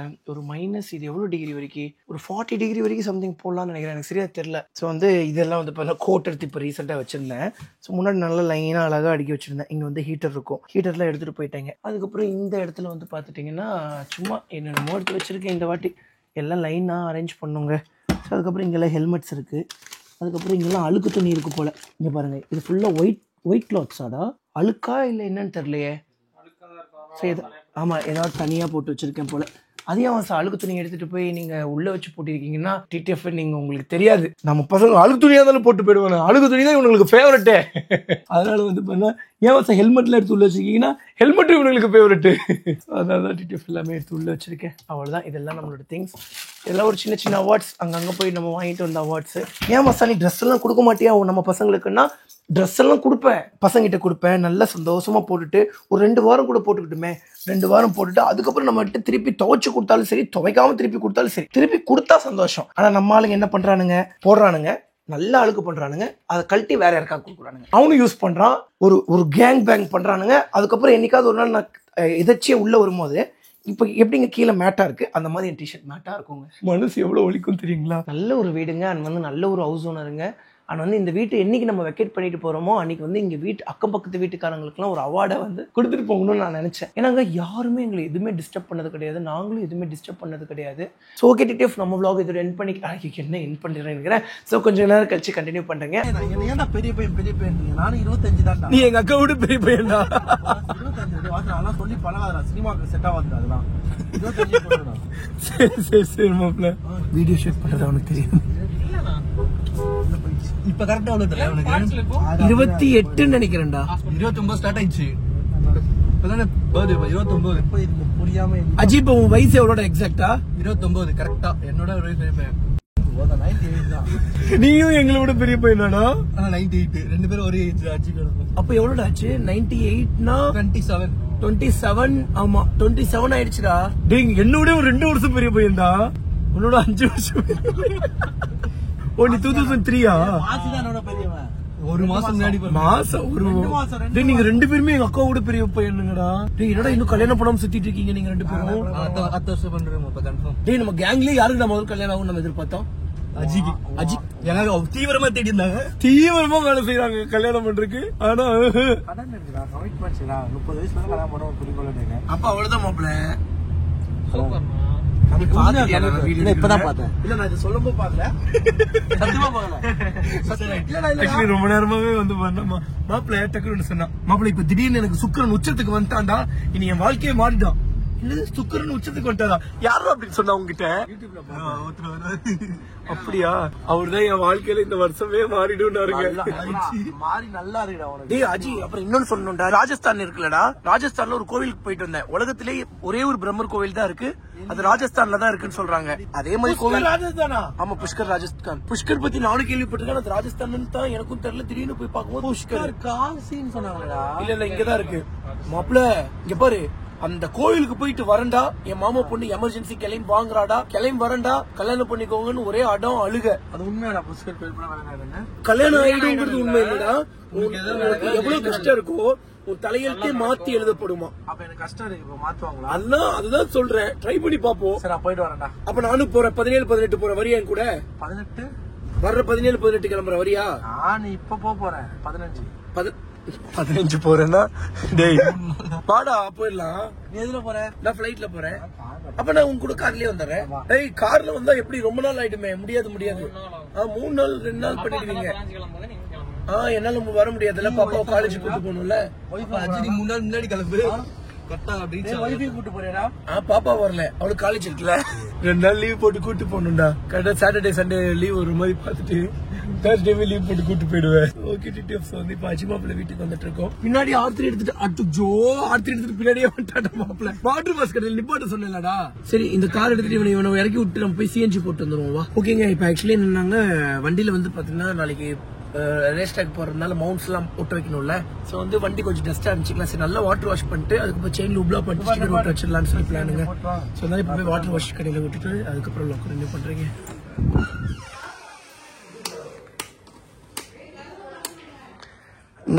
[SPEAKER 1] ஒரு மைனஸ், இது எவ்வளோ டிகிரி வரைக்கும், ஒரு 40 டிகிரி வரைக்கும் சம்திங் போடலான்னு நினைக்கிறேன், எனக்கு சரியாக தெரில. ஸோ வந்து இதெல்லாம் வந்து பார்த்தா கோட் எடுத்து இப்போ ரீசெண்டாக வச்சுருந்தேன். ஸோ முன்னாடி நல்லா லைனாக அழகாக அடுக்கி வச்சுருந்தேன். இங்கே வந்து ஹீட்டர் இருக்கும், ஹீட்டர்லாம் எடுத்துகிட்டு போயிட்டேங்க. அதுக்கப்புறம் இந்த இடத்துல வந்து பார்த்துட்டிங்கன்னா சும்மா என்னென்னமோ எடுத்து வச்சுருக்கேன். இந்த வாட்டி எல்லாம் லைனாக அரேஞ்ச் பண்ணுங்க. ஸோ அதுக்கப்புறம் இங்கெல்லாம் ஹெல்மெட்ஸ் இருக்குது. அதுக்கப்புறம் இங்கெல்லாம் அழுக்கு துணி இருக்குது போல். இங்கே பாருங்கள், இது ஃபுல்லாக ஒயிட் கிளாத்ஸாடா, அழுக்கா இல்லை என்னன்னு தெரியலையே. சரி, ஆமாம், ஏதாவது தனியாக போட்டு வச்சுருக்கேன் போல். அதையும் அவன் அழுக்கு துணி எடுத்துகிட்டு போய் நீங்கள் உள்ளே வச்சு போட்டிருக்கீங்கன்னா டிடிஎஃப் நீங்கள் உங்களுக்கு தெரியாது. நம்ம பசங்க அழுக்கு துணியாக இருந்தாலும் போட்டு போயிடுவாங்க. அழுக்கு துணி தான் இவங்களுக்கு ஃபேவரெட்டே. அதனால வந்து பார்த்தா ஏன் ஹெல்மெட்டில் எடுத்து உள்ளே வச்சுருக்கீங்கன்னா ஹெல்மெட்டும் இவங்களுக்கு ஃபேவரெட்டு. அதனால தான் டிடிஎஃப் எல்லாமே எடுத்து உள்ளே வச்சுருக்கேன். அவ்வளோதான், இதெல்லாம் நம்மளோட திங்ஸ். இதெல்லாம் ஒரு சின்ன சின்ன அவார்ட்ஸ், அங்கங்கே போய் நம்ம வாங்கிட்டு வந்த அவார்ட்ஸு. ஏன் மசா நீ ட்ரெஸ் எல்லாம் கொடுக்க மாட்டியா நம்ம பசங்களுக்குன்னா? ட்ரெஸ் எல்லாம் கொடுப்பேன், பசங்கிட்ட கொடுப்பேன், நல்லா சந்தோஷமாக போட்டுட்டு ஒரு 2 வாரம் கூட போட்டுக்கிட்டுமே. 2 வாரம் போட்டுட்டு அதுக்கப்புறம் நம்மகிட்ட திருப்பி துவைச்சு கொடுத்தாலும் சரி, துவைக்காமல் திருப்பி கொடுத்தாலும் சரி, திருப்பி கொடுத்தா சந்தோஷம். ஆனால் நம்ம ஆளுங்க என்ன பண்ணுறானுங்க, போடுறானுங்க, நல்லா அழுக்கு பண்ணுறானுங்க, அதை கழட்டி வேற யாருக்கா கொடுக்குறானுங்க, அவனும் யூஸ் பண்ணுறான், ஒரு கேங் பேங் பண்ணுறானுங்க. அதுக்கப்புறம் என்னைக்காவது ஒரு நாள் நான் எதாச்சியே உள்ளே வரும்போது, இப்போ எப்படிங்க கீழே மேட்டாக இருக்குது, அந்த மாதிரி என் டிஷர்ட் மேட்டாக இருக்குங்க. மனசு எவ்வளோ ஒழிக்கும் தெரியுங்களா? நல்ல ஒரு வீடுங்க, அண்ட் வந்து நல்ல ஒரு ஹவுஸ் ஓனருங்க. ஆனால் வந்து இந்த வீட்டை என்னைக்கு நம்ம வெக்கேட் பண்ணிட்டு போகிறோமோ அன்றைக்கி வந்து இங்கே அக்கம் பக்கத்து வீட்டுக்காரங்களுக்குலாம் ஒரு அவார்டை வந்து கொடுத்துட்டு போகணும்னு நான் நினச்சேன். ஏன்னாங்க யாருமே எங்களை எதுவுமே டிஸ்டர்ப் பண்ணது கிடையாது, நாங்களும் எதுவுமே டிஸ்டர்ப் பண்ணது கிடையாது. ஸோ ஓகே டிடிஎஃப், நம்ம vlog இதோட என் பண்ணி என்ன என் பண்ணிடுறேன். ஸோ கொஞ்சம் நேரம் கழிச்சு கண்டினியூ பண்ணுறேங்க.
[SPEAKER 4] ஏன்னா பெரிய பையன் நானும் 25 தான்.
[SPEAKER 1] நீ எங்கள் அக்கா விட பெரிய பையன்டா.
[SPEAKER 4] 25 சொல்லி பழகாதா, சினிமாவுக்கு செட் ஆகாது அதெல்லாம்.
[SPEAKER 1] 25 சரி மாப்பிள்ள, வீடியோ ஷூட் பண்ணுறது அவனுக்கு தெரியும்.
[SPEAKER 4] இப்ப கரெக்டா எவ்வளவு தெரியல உனக்கு?
[SPEAKER 1] 28 நினைக்கிறேன்டா.
[SPEAKER 4] 29 ஸ்டார்ட் ஆயிடுச்சு. இப்பதானே பர்த்டே 29. இப்போ இது புரியாம
[SPEAKER 1] அஜிப், உன் வயசு எவ்வளோட எக்ஸாக்டா?
[SPEAKER 4] 29 கரெக்டா. என்னோட வயசு பெரிய பையன். 98 தான்.
[SPEAKER 1] நீயும் எங்களை விட பெரிய பையனாடா?
[SPEAKER 4] 98. 2 பேரும் ஒரே ஏஜ். அஜிப்
[SPEAKER 1] அப்ப எவ்வளோடா ஆச்சு? 98னா
[SPEAKER 4] 27.
[SPEAKER 1] 27. ஆமா 27 ஆயிடுச்சுடா. டேய், என்னோட ஒரு 2 வருஷம் பெரிய பையன்டா. உன்னோட 5 வருஷம். ஓ, நீ 2003ஆ?
[SPEAKER 4] மாசிதானோட பெரியவன். ஒரு மாசம் முன்னாடி
[SPEAKER 1] மாசம் ஒரு டேய், நீங்க 2 பேருமே எங்க அக்காவோட பெரிய பையனுங்கடா. டேய், என்னடா இன்னும் கல்யாணம் பண்ணாம சுத்திட்டு இருக்கீங்க நீங்க 2 பேரும்?
[SPEAKER 4] 10 வருஷம் பண்றோம் இப்ப கன்ஃபார்ம்.
[SPEAKER 1] டேய், நம்ம கேங்லயே யாருக்கு முதல்ல கல்யாணம் ஆகும் நம்ம எதிர்பார்த்தோம்?
[SPEAKER 4] அஜிக்கு.
[SPEAKER 1] எனக்கு தீவிரமா தேடி இருந்தாங்க, தீவிரமா வேலை செய்யறாங்க கல்யாணம் பண்றதுக்கு. ஆனா
[SPEAKER 4] கடன் இருக்குடா, கமிட்மெண்ட்ஸ்டா. 30 வயசுல கல்யாணம் பண்ண ஒரு குறிக்கோள் இருக்கு.
[SPEAKER 1] அப்ப அவ்வளவுதான் மாப்பிள்ள.
[SPEAKER 4] இப்பதான் பார்த்தேன்.
[SPEAKER 1] இல்ல நான் இதை சொல்லும்போது பாக்கல,
[SPEAKER 4] சத்தியமா பார்க்கல.
[SPEAKER 1] ரொம்ப நேரமாவே வந்து மாப்பிள்ள டக்குன்னு சொன்னான், மாப்பிள்ள இப்ப திடீர்னு எனக்கு சுக்கிரன் உச்சத்துக்கு வந்துட்டான்டா, இனி என் வாழ்க்கையே மாறிட்டான். என்னது சுக்கிரன் உச்சத்துக்கு வந்துட்டாதா? யாரும் அப்படின்னு சொன்னா உங்ககிட்ட? அப்படியா? அவர்தான் என் வாழ்க்கையில இந்த வருஷமே மாறிடும்
[SPEAKER 4] மாறி நல்லா இருக்குடா உனக்கு.
[SPEAKER 1] டேய் அஜி, அப்புறம் இன்னொன்னு சொல்லணும்டா, ராஜஸ்தான் இருக்குல்லடா, ராஜஸ்தான்ல ஒரு கோவிலுக்கு போயிட்டு வந்தேன். உலகத்திலே ஒரே ஒரு பிரம்மர் கோவில் தான் இருக்கு, அது ராஜஸ்தான்ல தான் இருக்குன்னு சொல்றாங்க. அதே மாதிரி கோவில் ராஜஸ்தானா? ஆமா, புஷ்கர் ராஜஸ்தான். புஷ்கர் பத்தி நானும் கேள்விப்பட்டிருக்கேன், அது ராஜஸ்தான் தான் எனக்கும் தெரியல. திடீர்னு போய் பார்க்கும்போது புஷ்கர்
[SPEAKER 4] காசின்னு சொன்னாங்கடா.
[SPEAKER 1] இல்ல இங்கதான் இருக்கு. மாப்பிள்ள இங்க பாரு, அந்த கோயிலுக்கு போயிட்டு வரண்டா, என் மாமா பொண்ணு எமர்ஜென்சி கிளம்பி வாங்குறாடா, கிளம்பி வரண்டா, கல்யாணம் பண்ணிக்கோங்கன்னு ஒரே அடம் அழுக.
[SPEAKER 4] அது உண்மையாடா? புஷ்கர் கோயில் போனா
[SPEAKER 1] கல்யாணம் ஆயிடுங்கிறது உண்மை இல்லடா. உனக்கு எவ்வளவு கஷ்டம் இருக்கோ உன் தலையெழுத்தே மாத்தி எழுதப்படுமா.
[SPEAKER 4] அப்ப எனக்கு கஷ்டம் இருக்கு, இப்ப மாத்துவாங்களா?
[SPEAKER 1] அதுதான் சொல்றேன், ட்ரை பண்ணி பாப்போம்.
[SPEAKER 4] சரி, நான் போயிட்டு வரேன்டா.
[SPEAKER 1] அப்ப நானும் போறேன், 17-18 போறேன், வரியா என் கூட?
[SPEAKER 4] 18
[SPEAKER 1] வர்ற 17-18 கிளம்புற, வரியா?
[SPEAKER 4] நான் இப்ப போறேன்
[SPEAKER 1] 15 போறேன்னா டேய் பாடா போயிடலாம்.
[SPEAKER 4] நீ எதுல போற?
[SPEAKER 1] நான் ஃபிளைட்ல போறேன். அப்ப நான் உங்க கூட கார்லயே வந்துடுறேன். டேய் கார்ல வந்தா எப்படி ரொம்ப நாள் ஆயிடுமே? முடியாது 3 நாள் 2 நாள் பண்ணிடுவீங்க. என்னால வர முடியாதுல்ல, பாப்பாவை காலேஜ் கூட்டு போகணும்ல.
[SPEAKER 4] 3 நாள் முன்னாடி கிளம்பு.
[SPEAKER 1] பாப்பா வரல, அவளுக்கு காலேஜ் இருக்குல்ல, 2 நாள் லீவ் போட்டு கூட்டு போகணும்டா. கரெக்டா சாட்டர்டே சண்டே லீவ் ஒரு மாதிரி பாத்துட்டு தேர்ஸ்டேவே லீவ் போட்டு கூட்டு போயிடுவேன். ஓகே டிடிஎஃப்ஸ் வந்து இப்ப அஜி மாப்பிள்ள வீட்டுக்கு வந்துட்டு இருக்கோம். பின்னாடி ஆர்த்தி எடுத்துட்டு பின்னாடியே வந்துட்டாடா மாப்பிள்ள. வாட்டர் பாஸ் கடையில் நிப்பாட்ட சொன்னேன்லடா. சரி, இந்த கார் எடுத்துட்டு இவனை இறக்கி விட்டு நம்ம போய் சிஎன்ஜி போட்டு வந்துருவோம். வா. ஓகேங்க, இப்ப ஆக்சுவலி என்னன்னாங்க, வண்டியில வந்து பாத்தீங்கன்னா நாளைக்கு ரேஸ் ட்ராக் போறதுனால மவுண்ட்ஸ் எல்லாம் போட்டு வைக்கணும்ல. சோ வந்து வண்டி கொஞ்சம் டஸ்டா இருந்துச்சுங்களா, சரி நல்லா வாட்டர் வாஷ் பண்ணிட்டு அதுக்கப்புறம் செயின் லூப்லாம் பண்ணிட்டு ஸ்டிக்கர் போட்டு வச்சிடலாம்னு சொல்லி பிளானுங்க. சோ அதனால இப்ப போய் வாட்டர் வாஷ் கடையில விட்டுட்டு அதுக்கப்புறம் லோக்கல் என்ன பண்றீங்க.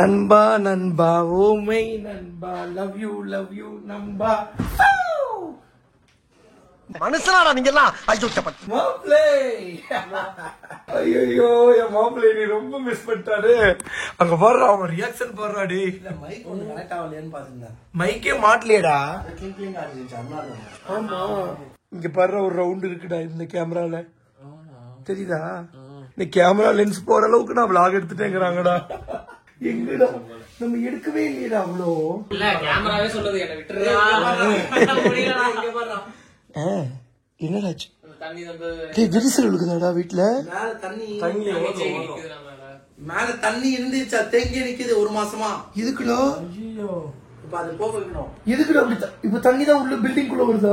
[SPEAKER 1] நண்பா நண்பா ஓமை நண்பா, லவ் யூ நண்பா.
[SPEAKER 4] மனுஷனாடா நீங்க எல்லாம்.
[SPEAKER 1] மாப்பிளே, ஐயோ என் மாப்பிளை நீ ரொம்ப மிஸ் பண்ணிட்டாரு. அங்க பாடுறா, அவன் ரியாக்ஷன் பாடுறா. டே மைக்கே மாட்டலையடா. ஆமா, இங்க பாடுற ஒரு ரவுண்ட் இருக்குடா இந்த கேமரால, தெரியுதா? இந்த கேமரா லென்ஸ் போற அளவுக்கு நான் விளாக் எடுத்துட்டேங்கிறாங்கடா. எங்கடா நம்ம எடுக்கவே இல்லையடா அவ்வளோ.
[SPEAKER 3] இல்ல கேமராவே சொல்லுது என்ன விட்டுறா.
[SPEAKER 1] என்னடாச்சு?
[SPEAKER 3] தண்ணி வந்து
[SPEAKER 1] விரிசல் விழுக்குதாடா வீட்டுல?
[SPEAKER 4] மேல தண்ணி இருந்துச்சா, தேங்கி நிக்குது 1 மாசமா.
[SPEAKER 1] இதுக்குடா
[SPEAKER 4] இப்ப அது போக வைக்கணும்.
[SPEAKER 1] எதுக்குடா அப்படி? இப்ப தண்ணி தான் உள்ள பில்டிங் குள்ள வருதா?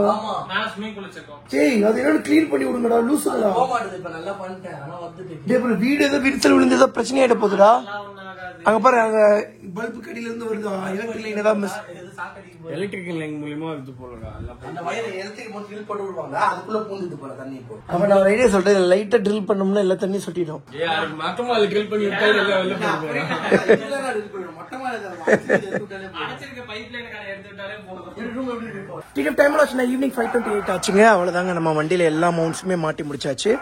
[SPEAKER 3] மேல ஸ்விமிங் பூல் வச்சிருக்கோம்.
[SPEAKER 1] சரி, அது என்னன்னு கிளீன் பண்ணி விடுங்கடா, லூசுங்களா.
[SPEAKER 4] போக மாட்டேது, இப்ப நல்லா பண்ணிட்டேன். ஆனா வந்துட்டு
[SPEAKER 1] வீடு ஏதோ விரிசல் விழுந்து ஏதோ பிரச்சனை ஆயிட போகுதுடா. அங்க பாரு, அங்க பல்பு கடியில இருந்து வருதா? எலக்ட்ரிக் ஏதாவது மிஸ்,
[SPEAKER 6] எலக்ட்ரிக்கல் லைன் மூலமா இது போலடா.
[SPEAKER 4] அந்த வயரை எலக்ட்ரிக் போட்டு ட்ரில் போட்டு விடுவாங்க, அதுக்குள்ள பூந்துட்டு போற தண்ணி. இப்போ
[SPEAKER 1] அப்ப நான் ஐடியா சொல்றேன், லைட்டா ட்ரில் பண்ணோம்னா எல்லா தண்ணி சொட்டிடும்.
[SPEAKER 6] யாருக்கு மட்டுமா அது ட்ரில் பண்ணி விட்டா எல்லாம் வெளில போறோம்.
[SPEAKER 4] மொட்டமா
[SPEAKER 3] அடைச்சிருக்க பைப் லைன் கடை எடுத்து விட்டாலே போதும்.
[SPEAKER 1] டிக்கெட் டைம் ஆச்சுன்னா ஈவினிங் 5:28 ஆச்சுங்க. அவ்வளவுதாங்க, நம்ம வண்டியில எல்லா மவுண்ட்ஸுமே மாட்டி முடிச்சாச்சு.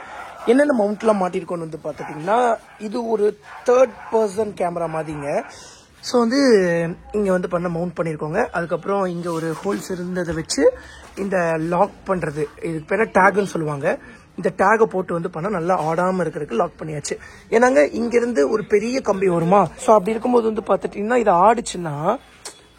[SPEAKER 1] என்னென்ன மவுண்ட்லாம் மாட்டிருக்கோன்னு வந்து பார்த்துட்டிங்கன்னா, இது ஒரு 3rd person கேமரா மாதிரிங்க. ஸோ வந்து இங்கே வந்து மவுண்ட் பண்ணியிருக்கோங்க. அதுக்கப்புறம் இங்கே ஒரு ஹோல்ஸ் இருந்ததை வச்சு இந்த லாக் பண்ணுறது, இதுக்கு பேர் டேகுன்னு சொல்லுவாங்க. இந்த டேகை போட்டு வந்து பண்ணால் நல்லா ஆடாமல் இருக்கிறதுக்கு லாக் பண்ணியாச்சு. ஏன்னாங்க இங்கேருந்து ஒரு பெரிய கம்பி வருமா, ஸோ அப்படி இருக்கும்போது வந்து பார்த்துட்டிங்கன்னா இது ஆடிச்சுன்னா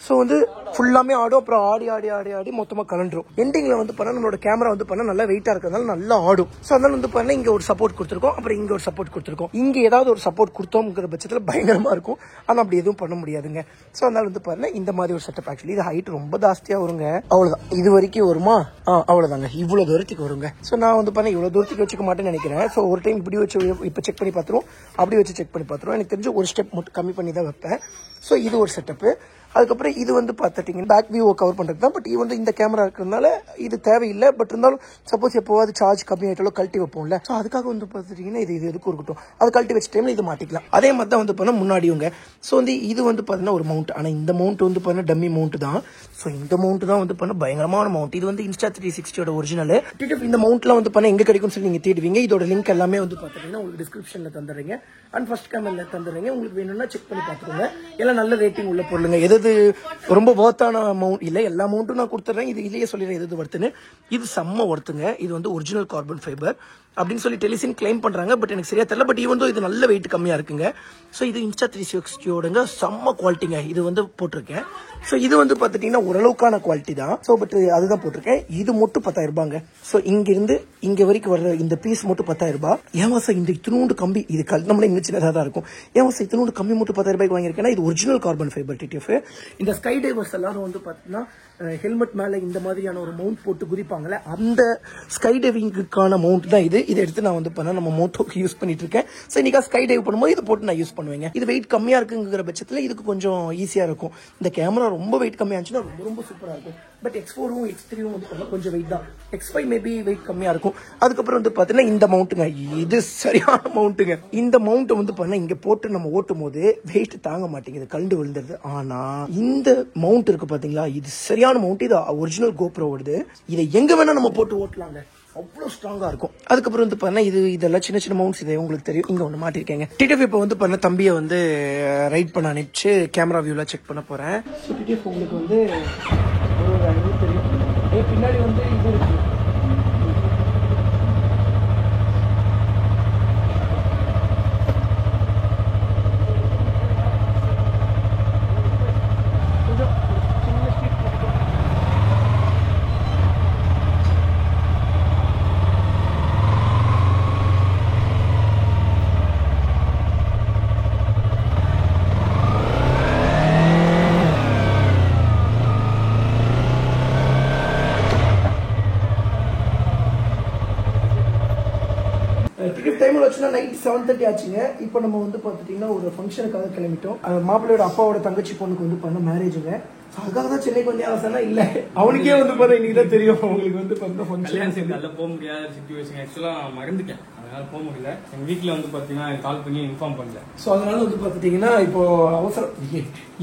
[SPEAKER 1] ஸோ வந்து ஃபுல்லாமே ஆடும். அப்புறம் ஆடி ஆடி ஆடி ஆடி மொத்தமாக கலண்டுரும். எண்டிங்கில் வந்து பண்ணால் நம்மளோட கேமரா வந்து பண்ணால் நல்லா வெயிட்டாக இருக்கிறதுனால நல்லா ஆடும். ஸோ அதனால வந்து பண்ணால் இங்கே ஒரு சப்போர்ட் கொடுத்துருக்கோம், அப்புறம் இங்கே ஒரு சப்போர்ட் கொடுத்துருக்கோம். இங்கே ஏதாவது ஒரு சப்போர்ட் கொடுத்தோங்கிற பட்சத்தில் பயங்கரமாக இருக்கும். ஆனால் அப்படி எதுவும் பண்ண முடியாதுங்க. ஸோ அதனால வந்து பாருங்கள் இந்த மாதிரி ஒரு செட்டப். ஆக்சுவலி இது ஹைட் ரொம்ப ஜாஸ்தியாக வருங்க. அவ்வளோதான், இது வரைக்கும் வருமா? அவ்வளோதாங்க, இவ்வளோ தூரத்துக்கு வருங்க. ஸோ நான் வந்து பண்ண இவ்வளோ தூரத்துக்கு வச்சுக்க மாட்டேன்னு நினைக்கிறேன். ஸோ ஒரு டைம் இப்படி வச்சு இப்போ செக் பண்ணி பார்த்துருவோம், அப்படி வச்சு செக் பண்ணி பார்த்துருவோம். எனக்கு தெரிஞ்சு ஒரு ஸ்டெப் மட்டும் கம்மி பண்ணி தான் வைப்பேன். ஸோ இது ஒரு செட்டப்பு. அதுக்கப்புறம் இது வந்து பார்த்துட்டிங்கன்னா பேக் வியூவை கவர் பண்ணுறது தான். பட் இது வந்து இந்த கேமரா இருக்கிறதுனால இது தேவையில்லை. பட் இருந்தாலும் சப்போஸ் எப்போவாது சார்ஜ் கம்மி ஆகிட்டாலும் கழட்டி வைப்போம்ல, ஸோ அதுக்காக வந்து பார்த்துட்டிங்கன்னா இது எதுக்கும் இருக்கட்டும். அது கழட்டி வச்ச டைமில் இது மாட்டிக்கலாம். அதே மாதிரி தான் வந்து பார்த்தா முன்னாடியுங்க. ஸோ வந்து இது வந்து பார்த்தீங்கன்னா ஒரு மவுண்ட். ஆனால் இந்த மவுண்ட் வந்து பார்த்தீங்கன்னா டம்மி மவுண்ட் தான். ஸோ இந்த மவுண்ட் தான் வந்து பண்ண பயங்கரமான மவுண்ட். இது வந்து Insta360 ஒரிஜினல். இந்த மவுண்ட்லாம் வந்து பண்ண எங்கே கிடைக்கும்னு சொல்லி நீங்கள் தேடுவீங்க. இதோட லிங்க் எல்லாமே வந்து பார்த்துட்டிங்கன்னா உங்களுக்கு டிஸ்கிரிப்ஷனில் தந்துடுறீங்க அண்ட் ஃபர்ஸ்ட் கமெண்ட்ல தந்துடுறீங்க. உங்களுக்கு வேணும்னா செக் பண்ணி பார்த்துக்கோங்க. எல்லாம் நல்ல ரேட்டிங் உள்ள பொருளுங்க. எது ரொம்ப ஒர்த்தான அமௌண்ட் இல்லை, எல்லா அமௌண்ட்டும் நான் கொடுத்துட்றேன். இது இல்லையே சொல்லிடுறேன் எது ஒர்த்துன்னு. இது செம்ம ஒர்த்துங்க. இது வந்து ஒரிஜினல் கார்பன் ஃபைபர் அப்படின்னு சொல்லி டெலிசின் கிளைம் பண்ணுறாங்க. பட் எனக்கு சரியா தெரியல. பட் ஈவன் இது நல்ல வெயிட் கம்மியாக இருக்குங்க. ஸோ இது Insta360யோடங்க செம்ம குவாலிட்டிங்க. இது வந்து போட்டிருக்கேன். ஸோ இது வந்து பார்த்துட்டிங்கன்னா ஓரளவுக்கான குவாலிட்டி தான். ஸோ பட் அதுதான் போட்டிருக்கேன். இது மட்டும் 10,000 ரூபாங்க. ஸோ இங்கிருந்து இங்கே வரைக்கும் வர்ற இந்த பீஸ் மட்டும் 10,000 ரூபாய். ஏன் வாசம் இந்த இத்தினூண்டு கம்பி இது நம்மளே இன்னும் சின்னதாக தான் இருக்கும். ஏன் வாசம் இத்தினூண்டு கம்பி மட்டும் 10,000 ரூபாய்க்கு வாங்கியிருக்கேன்னா இது ஒரிஜினல் கார்பன் ஃபைபர் TTF. இந்த ஸ்கை டைவர்ஸ் எல்லாரும் வந்து பார்த்தீங்கன்னா ஹெல்மெட் மேலே இந்த மாதிரியான ஒரு மவுண்ட் போட்டு குதிப்பாங்கல்ல, அந்த ஸ்கை டைவிங்குக்கான மவுண்ட் தான் இது. இதை எடுத்து நான் வந்து பண்ண நம்ம மோட்டோக்கு யூஸ் பண்ணிட்டு இருக்கேன். ஸோ இன்னைக்கு ஸ்கை டைவ் பண்ணும்போது இதை போட்டு நான் யூஸ் பண்ணுவேங்க. இது வெயிட் கம்மியாக இருக்குங்கிற பட்சத்தில் இதுக்கு கொஞ்சம் ஈஸியாக இருக்கும். இந்த கேமரா ரொம்ப வெயிட் கம்மியாக இருந்துச்சுன்னா ரொம்ப ரொம்ப சூப்பராக இருக்கும். பட் X4ம் X3ம் வந்து கொஞ்சம் வெயிட் தான். X5 மேபி வெயிட் கம்மியாக இருக்கும். அதுக்கப்புறம் வந்து பார்த்தீங்கன்னா இந்த மவுண்ட்டுங்க, இது சரியான மவுண்ட்டுங்க. இந்த மவுண்ட்டை வந்து பண்ண இங்கே போட்டு நம்ம ஓட்டும் போது வெயிட் தாங்க மாட்டேங்குது, கண்டு விழுந்துருது. ஆனால் இந்த மவுண்ட் இருக்கு பார்த்தீங்களா, இது சரியான மவுண்ட். இது ஒரிஜினல் GoPro வருது. இதை எங்கே வேணால் நம்ம போட்டு ஓட்டலாங்க, அவ்வளோ ஸ்ட்ராங்காக இருக்கும். அதுக்கப்புறம் வந்து பண்ண இதெல்லாம் சின்ன சின்ன மவுண்ட்ஸ். இதை உங்களுக்கு தெரியும், இங்கே ஒன்று மாட்டிருக்கேங்க. TTF இப்போ வந்து பண்ண தம்பியை வந்து ரைட் பண்ண அனுப்பிச்சு கேமரா வியூலாம் செக் பண்ண போகிறேன். ஸோ TTF உங்களுக்கு வந்து ஒரு அனுபவம் தெரியும். பின்னாடி வந்து இது இருக்கு. டைமில் வச்சுன்னா நைட் 7:30 ஆச்சுங்க. இப்போ நம்ம வந்து பார்த்துட்டிங்கன்னா ஒரு ஃபங்க்ஷனுக்காக கிளம்பிட்டோம். மாப்பிள்ளையோட அப்பாவோட தங்கச்சி பொண்ணுக்கு வந்து பண்ண மேரேஜுங்க. அதுக்காக தான் சென்னைக்கு வந்து ஆசைனா இல்லை, அவனுக்கே வந்து பார்த்தா இன்னைக்கு தான் தெரியும் அவங்களுக்கு வந்து பண்ண ஃபங்க்ஷன்.
[SPEAKER 6] அதில் போக முடியாத சுச்சுவேஷன். ஆக்சுவலாக மறந்துட்டேன், அதனால போக முடியல. எங்கள் வீட்டில் வந்து பார்த்தீங்கன்னா கால் பண்ணி இன்ஃபார்ம் பண்ணல.
[SPEAKER 1] ஸோ அதனால வந்து பார்த்துட்டிங்கன்னா இப்போ அவசரம்.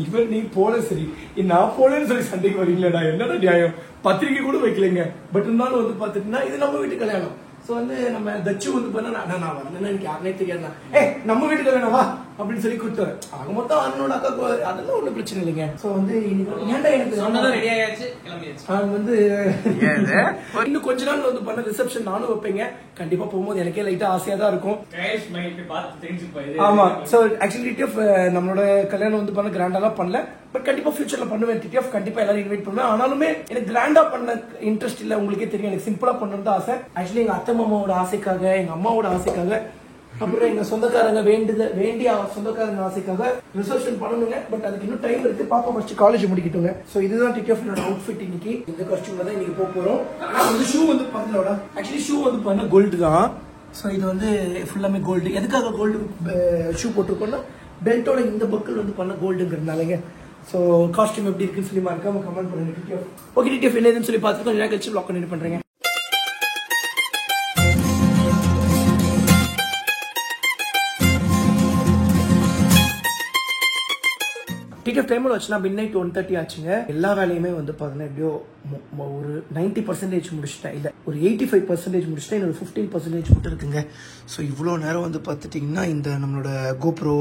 [SPEAKER 1] இவன் நீ போன சரி, நான் போனேன்னு சொல்லி சண்டைக்கு வரீங்களா? என்னடா நியாயம்? பத்திரிக்கை கூட வைக்கலைங்க. பட் இருந்தாலும் வந்து பார்த்துட்டிங்கன்னா இது நம்ம வீட்டு கல்யாணம். ஸோ வந்து நம்ம தச்சு வந்து பண்ண நான் வரலன்னா எனக்கு யாருனே தெரியாதுண்ணா, நம்ம வீட்டு கல்யாணம் வா அப்படின்னு சொல்லி கூப்பிட்டு ஆக மொத்தம் அண்ணனோட அக்காக்கு அதெல்லாம் ஒன்றும் பிரச்சனை இல்லைங்க. ஸோ வந்து ஏன்டா எனக்கு
[SPEAKER 3] ரெடி ஆயாச்சு, கிளம்பியாச்சு.
[SPEAKER 1] வந்து இன்னும் கொஞ்ச நாள் வந்து பண்ண ரிசப்ஷன் நானும் வைப்பேங்க. கண்டிப்பா போகும்போது எனக்கே லைட்டா ஆசையா தான் இருக்கும். ஆமா. ஸோ ஆக்சுவலி TTF நம்மளோட கல்யாணம் வந்து பண்ண கிராண்டாலாம் பண்ணல. பட் கண்டிப்பா ஃபியூச்சர்ல பண்ணுவேன். TTF கண்டிப்பா எல்லாரும் இன்வைட் பண்ணுவேன். ஆனாலுமே எனக்கு கிராண்டா பண்ண இன்ட்ரெஸ்ட் இல்ல, உங்களுக்கே தெரியும். எனக்கு சிம்பிளா பண்ணணும் ஆசை. ஆக்சுவலி எங்க அத்தை மாமாவோட ஆசைக்காக, எங்க அம்மாவோட ஆசைக்காக, அப்புறம் எங்க சொந்தக்காரங்க வேண்டிய சொந்தக்காரங்க ஆசைக்காக ரிசர்வேஷன் பண்ணணுங்க. பட் அதுக்கு இன்னும் டைம் இருக்கு. பாப்பா ஃபர்ஸ்ட் காலேஜ் முடிக்கட்டுங்க. ஸோ இதுதான் TTF அவுட்ஃபிட் இன்னைக்கு. இந்த காஸ்டியூம்ல தான் இன்னைக்கு போக போறோம். வந்து ஷூ வந்து பண்ணலோட ஆக்சுவலி ஷூ வந்து பண்ண கோல்டு தான். ஸோ இது வந்து ஃபுல்லாமே கோல்டு. எதுக்காக கோல்டு ஷூ போட்டிருக்கோம்னா பெல்ட்டோட இந்த பக்கல் வந்து பண்ண கோல்டுங்கிறதுனாலங்க. ஸோ காஸ்டியூம் எப்படி இருக்குன்னு சொல்லி மறக்காம கமெண்ட் பண்ணுங்க TTF. ஓகே TTF என்னதுன்னு சொல்லி பார்த்துட்டு கொஞ்சம் நேரம் கழிச்சு ப்ளாக் பண்ணிட்டு பண்றேங்க. TTF டைமில் வச்சுன்னா மிட்-நைட் 1:30 ஆச்சுங்க. எல்லா வேலையுமே வந்து பார்த்தீங்கன்னா எப்படியோ ஒரு 90% முடிச்சுட்டேன். இல்லை ஒரு 85% முடிச்சுட்டேன். இன்னொரு 15% மட்டும் இருக்குங்க. ஸோ இவ்வளோ நேரம் வந்து பார்த்துட்டிங்கன்னா இந்த நம்மளோட GoPro,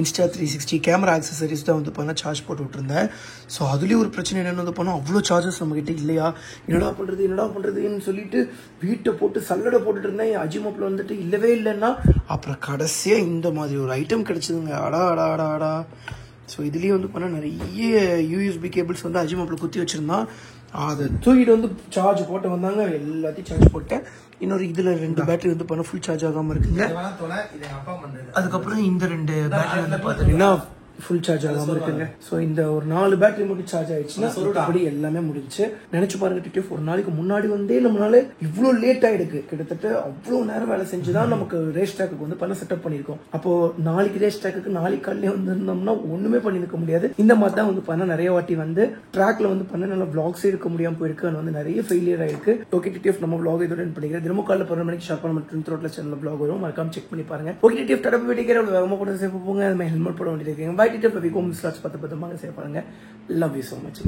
[SPEAKER 1] Insta360 கேமரா ஆக்சசரிஸ் தான் வந்து பண்ண சார்ஜ் போட்டு விட்டுருந்தேன். ஸோ அதுலேயும் ஒரு பிரச்சனை என்னென்னு வந்து பண்ணோம், அவ்வளோ சார்ஜஸ் நம்மகிட்ட இல்லையா, என்னடா பண்ணுறதுன்னு சொல்லிட்டு வீட்டை போட்டு சல்லடை போட்டுட்டு இருந்தேன். அஜிமோப்பில் வந்துட்டு இல்லவே இல்லைன்னா அப்புறம் கடைசியாக இந்த மாதிரி ஒரு ஐட்டம் கிடைச்சதுங்க. அடா. ஸோ இதுலேயும் வந்து பண்ணால் நிறைய USB கேபிள்ஸ் வந்து அஜிமோப்பில் குத்தி வச்சுருந்தான். அதை தூக்கிட்டு வந்து சார்ஜ் போட்டு வந்தாங்க. எல்லாத்தையும் சார்ஜ் போட்டேன். இன்னொரு இதில் 2 பேட்டரி வந்து பண்ண ஃபுல் சார்ஜ் ஆகாமல் இருக்குங்க. அதுக்கப்புறம் இந்த 2 பேட்டரி வந்து பார்த்தீங்கன்னா ஃபுல் சார்ஜ் ஆகாமல் இருக்குங்க. ஸோ இந்த ஒரு 4 பேட்டரி மட்டும் சார்ஜ் ஆயிடுச்சுன்னா அப்படி எல்லாமே முடிஞ்சு. நினைச்சு பாருங்க TTF ஒரு நாளைக்கு முன்னாடி வந்தே நம்மளால இவ்வளோ லேட் ஆயிடுக்கு. கிட்டத்தட்ட அவ்வளோ நேரம் வேலை செஞ்சுதான் நமக்கு ரேஸ் ட்ராக்கு வந்து பண்ண செட்டப் பண்ணியிருக்கோம். அப்போ நாளைக்கு ரேஸ் ட்ராக்கு நாளைக்கு காலையிலே வந்துருந்தோம்னா ஒண்ணுமே பண்ணிருக்க முடியாது. இந்த மாதிரி தான் வந்து பண்ண நிறைய வாட்டி வந்து ட்ராக்ல வந்து பண்ண நல்லா விளாக்ஸே எடுக்க முடியாம போயிருக்கு. அது வந்து நிறைய ஃபெயிலியர் ஆயிருக்கு. ஓகே TTF நம்ம விளாக் இதோட பண்ணிக்கிறேன். தினமும் காலையில் 12 மணிக்கு ஷார்ப் பண்ண ரோட்ல சேனல் விளாக் வரும், மறக்காம செக் பண்ணி பாருங்க. ஓகே TTF தடவை வீட்டுக்கு வேகமாக கூட சேஃப் போங்க. ஹெல்மெட் போட வேண்டியது இருக்குங்க. By TTF we go. Let's பார்த்து சேவ் பண்ணுங்க. Love you so much.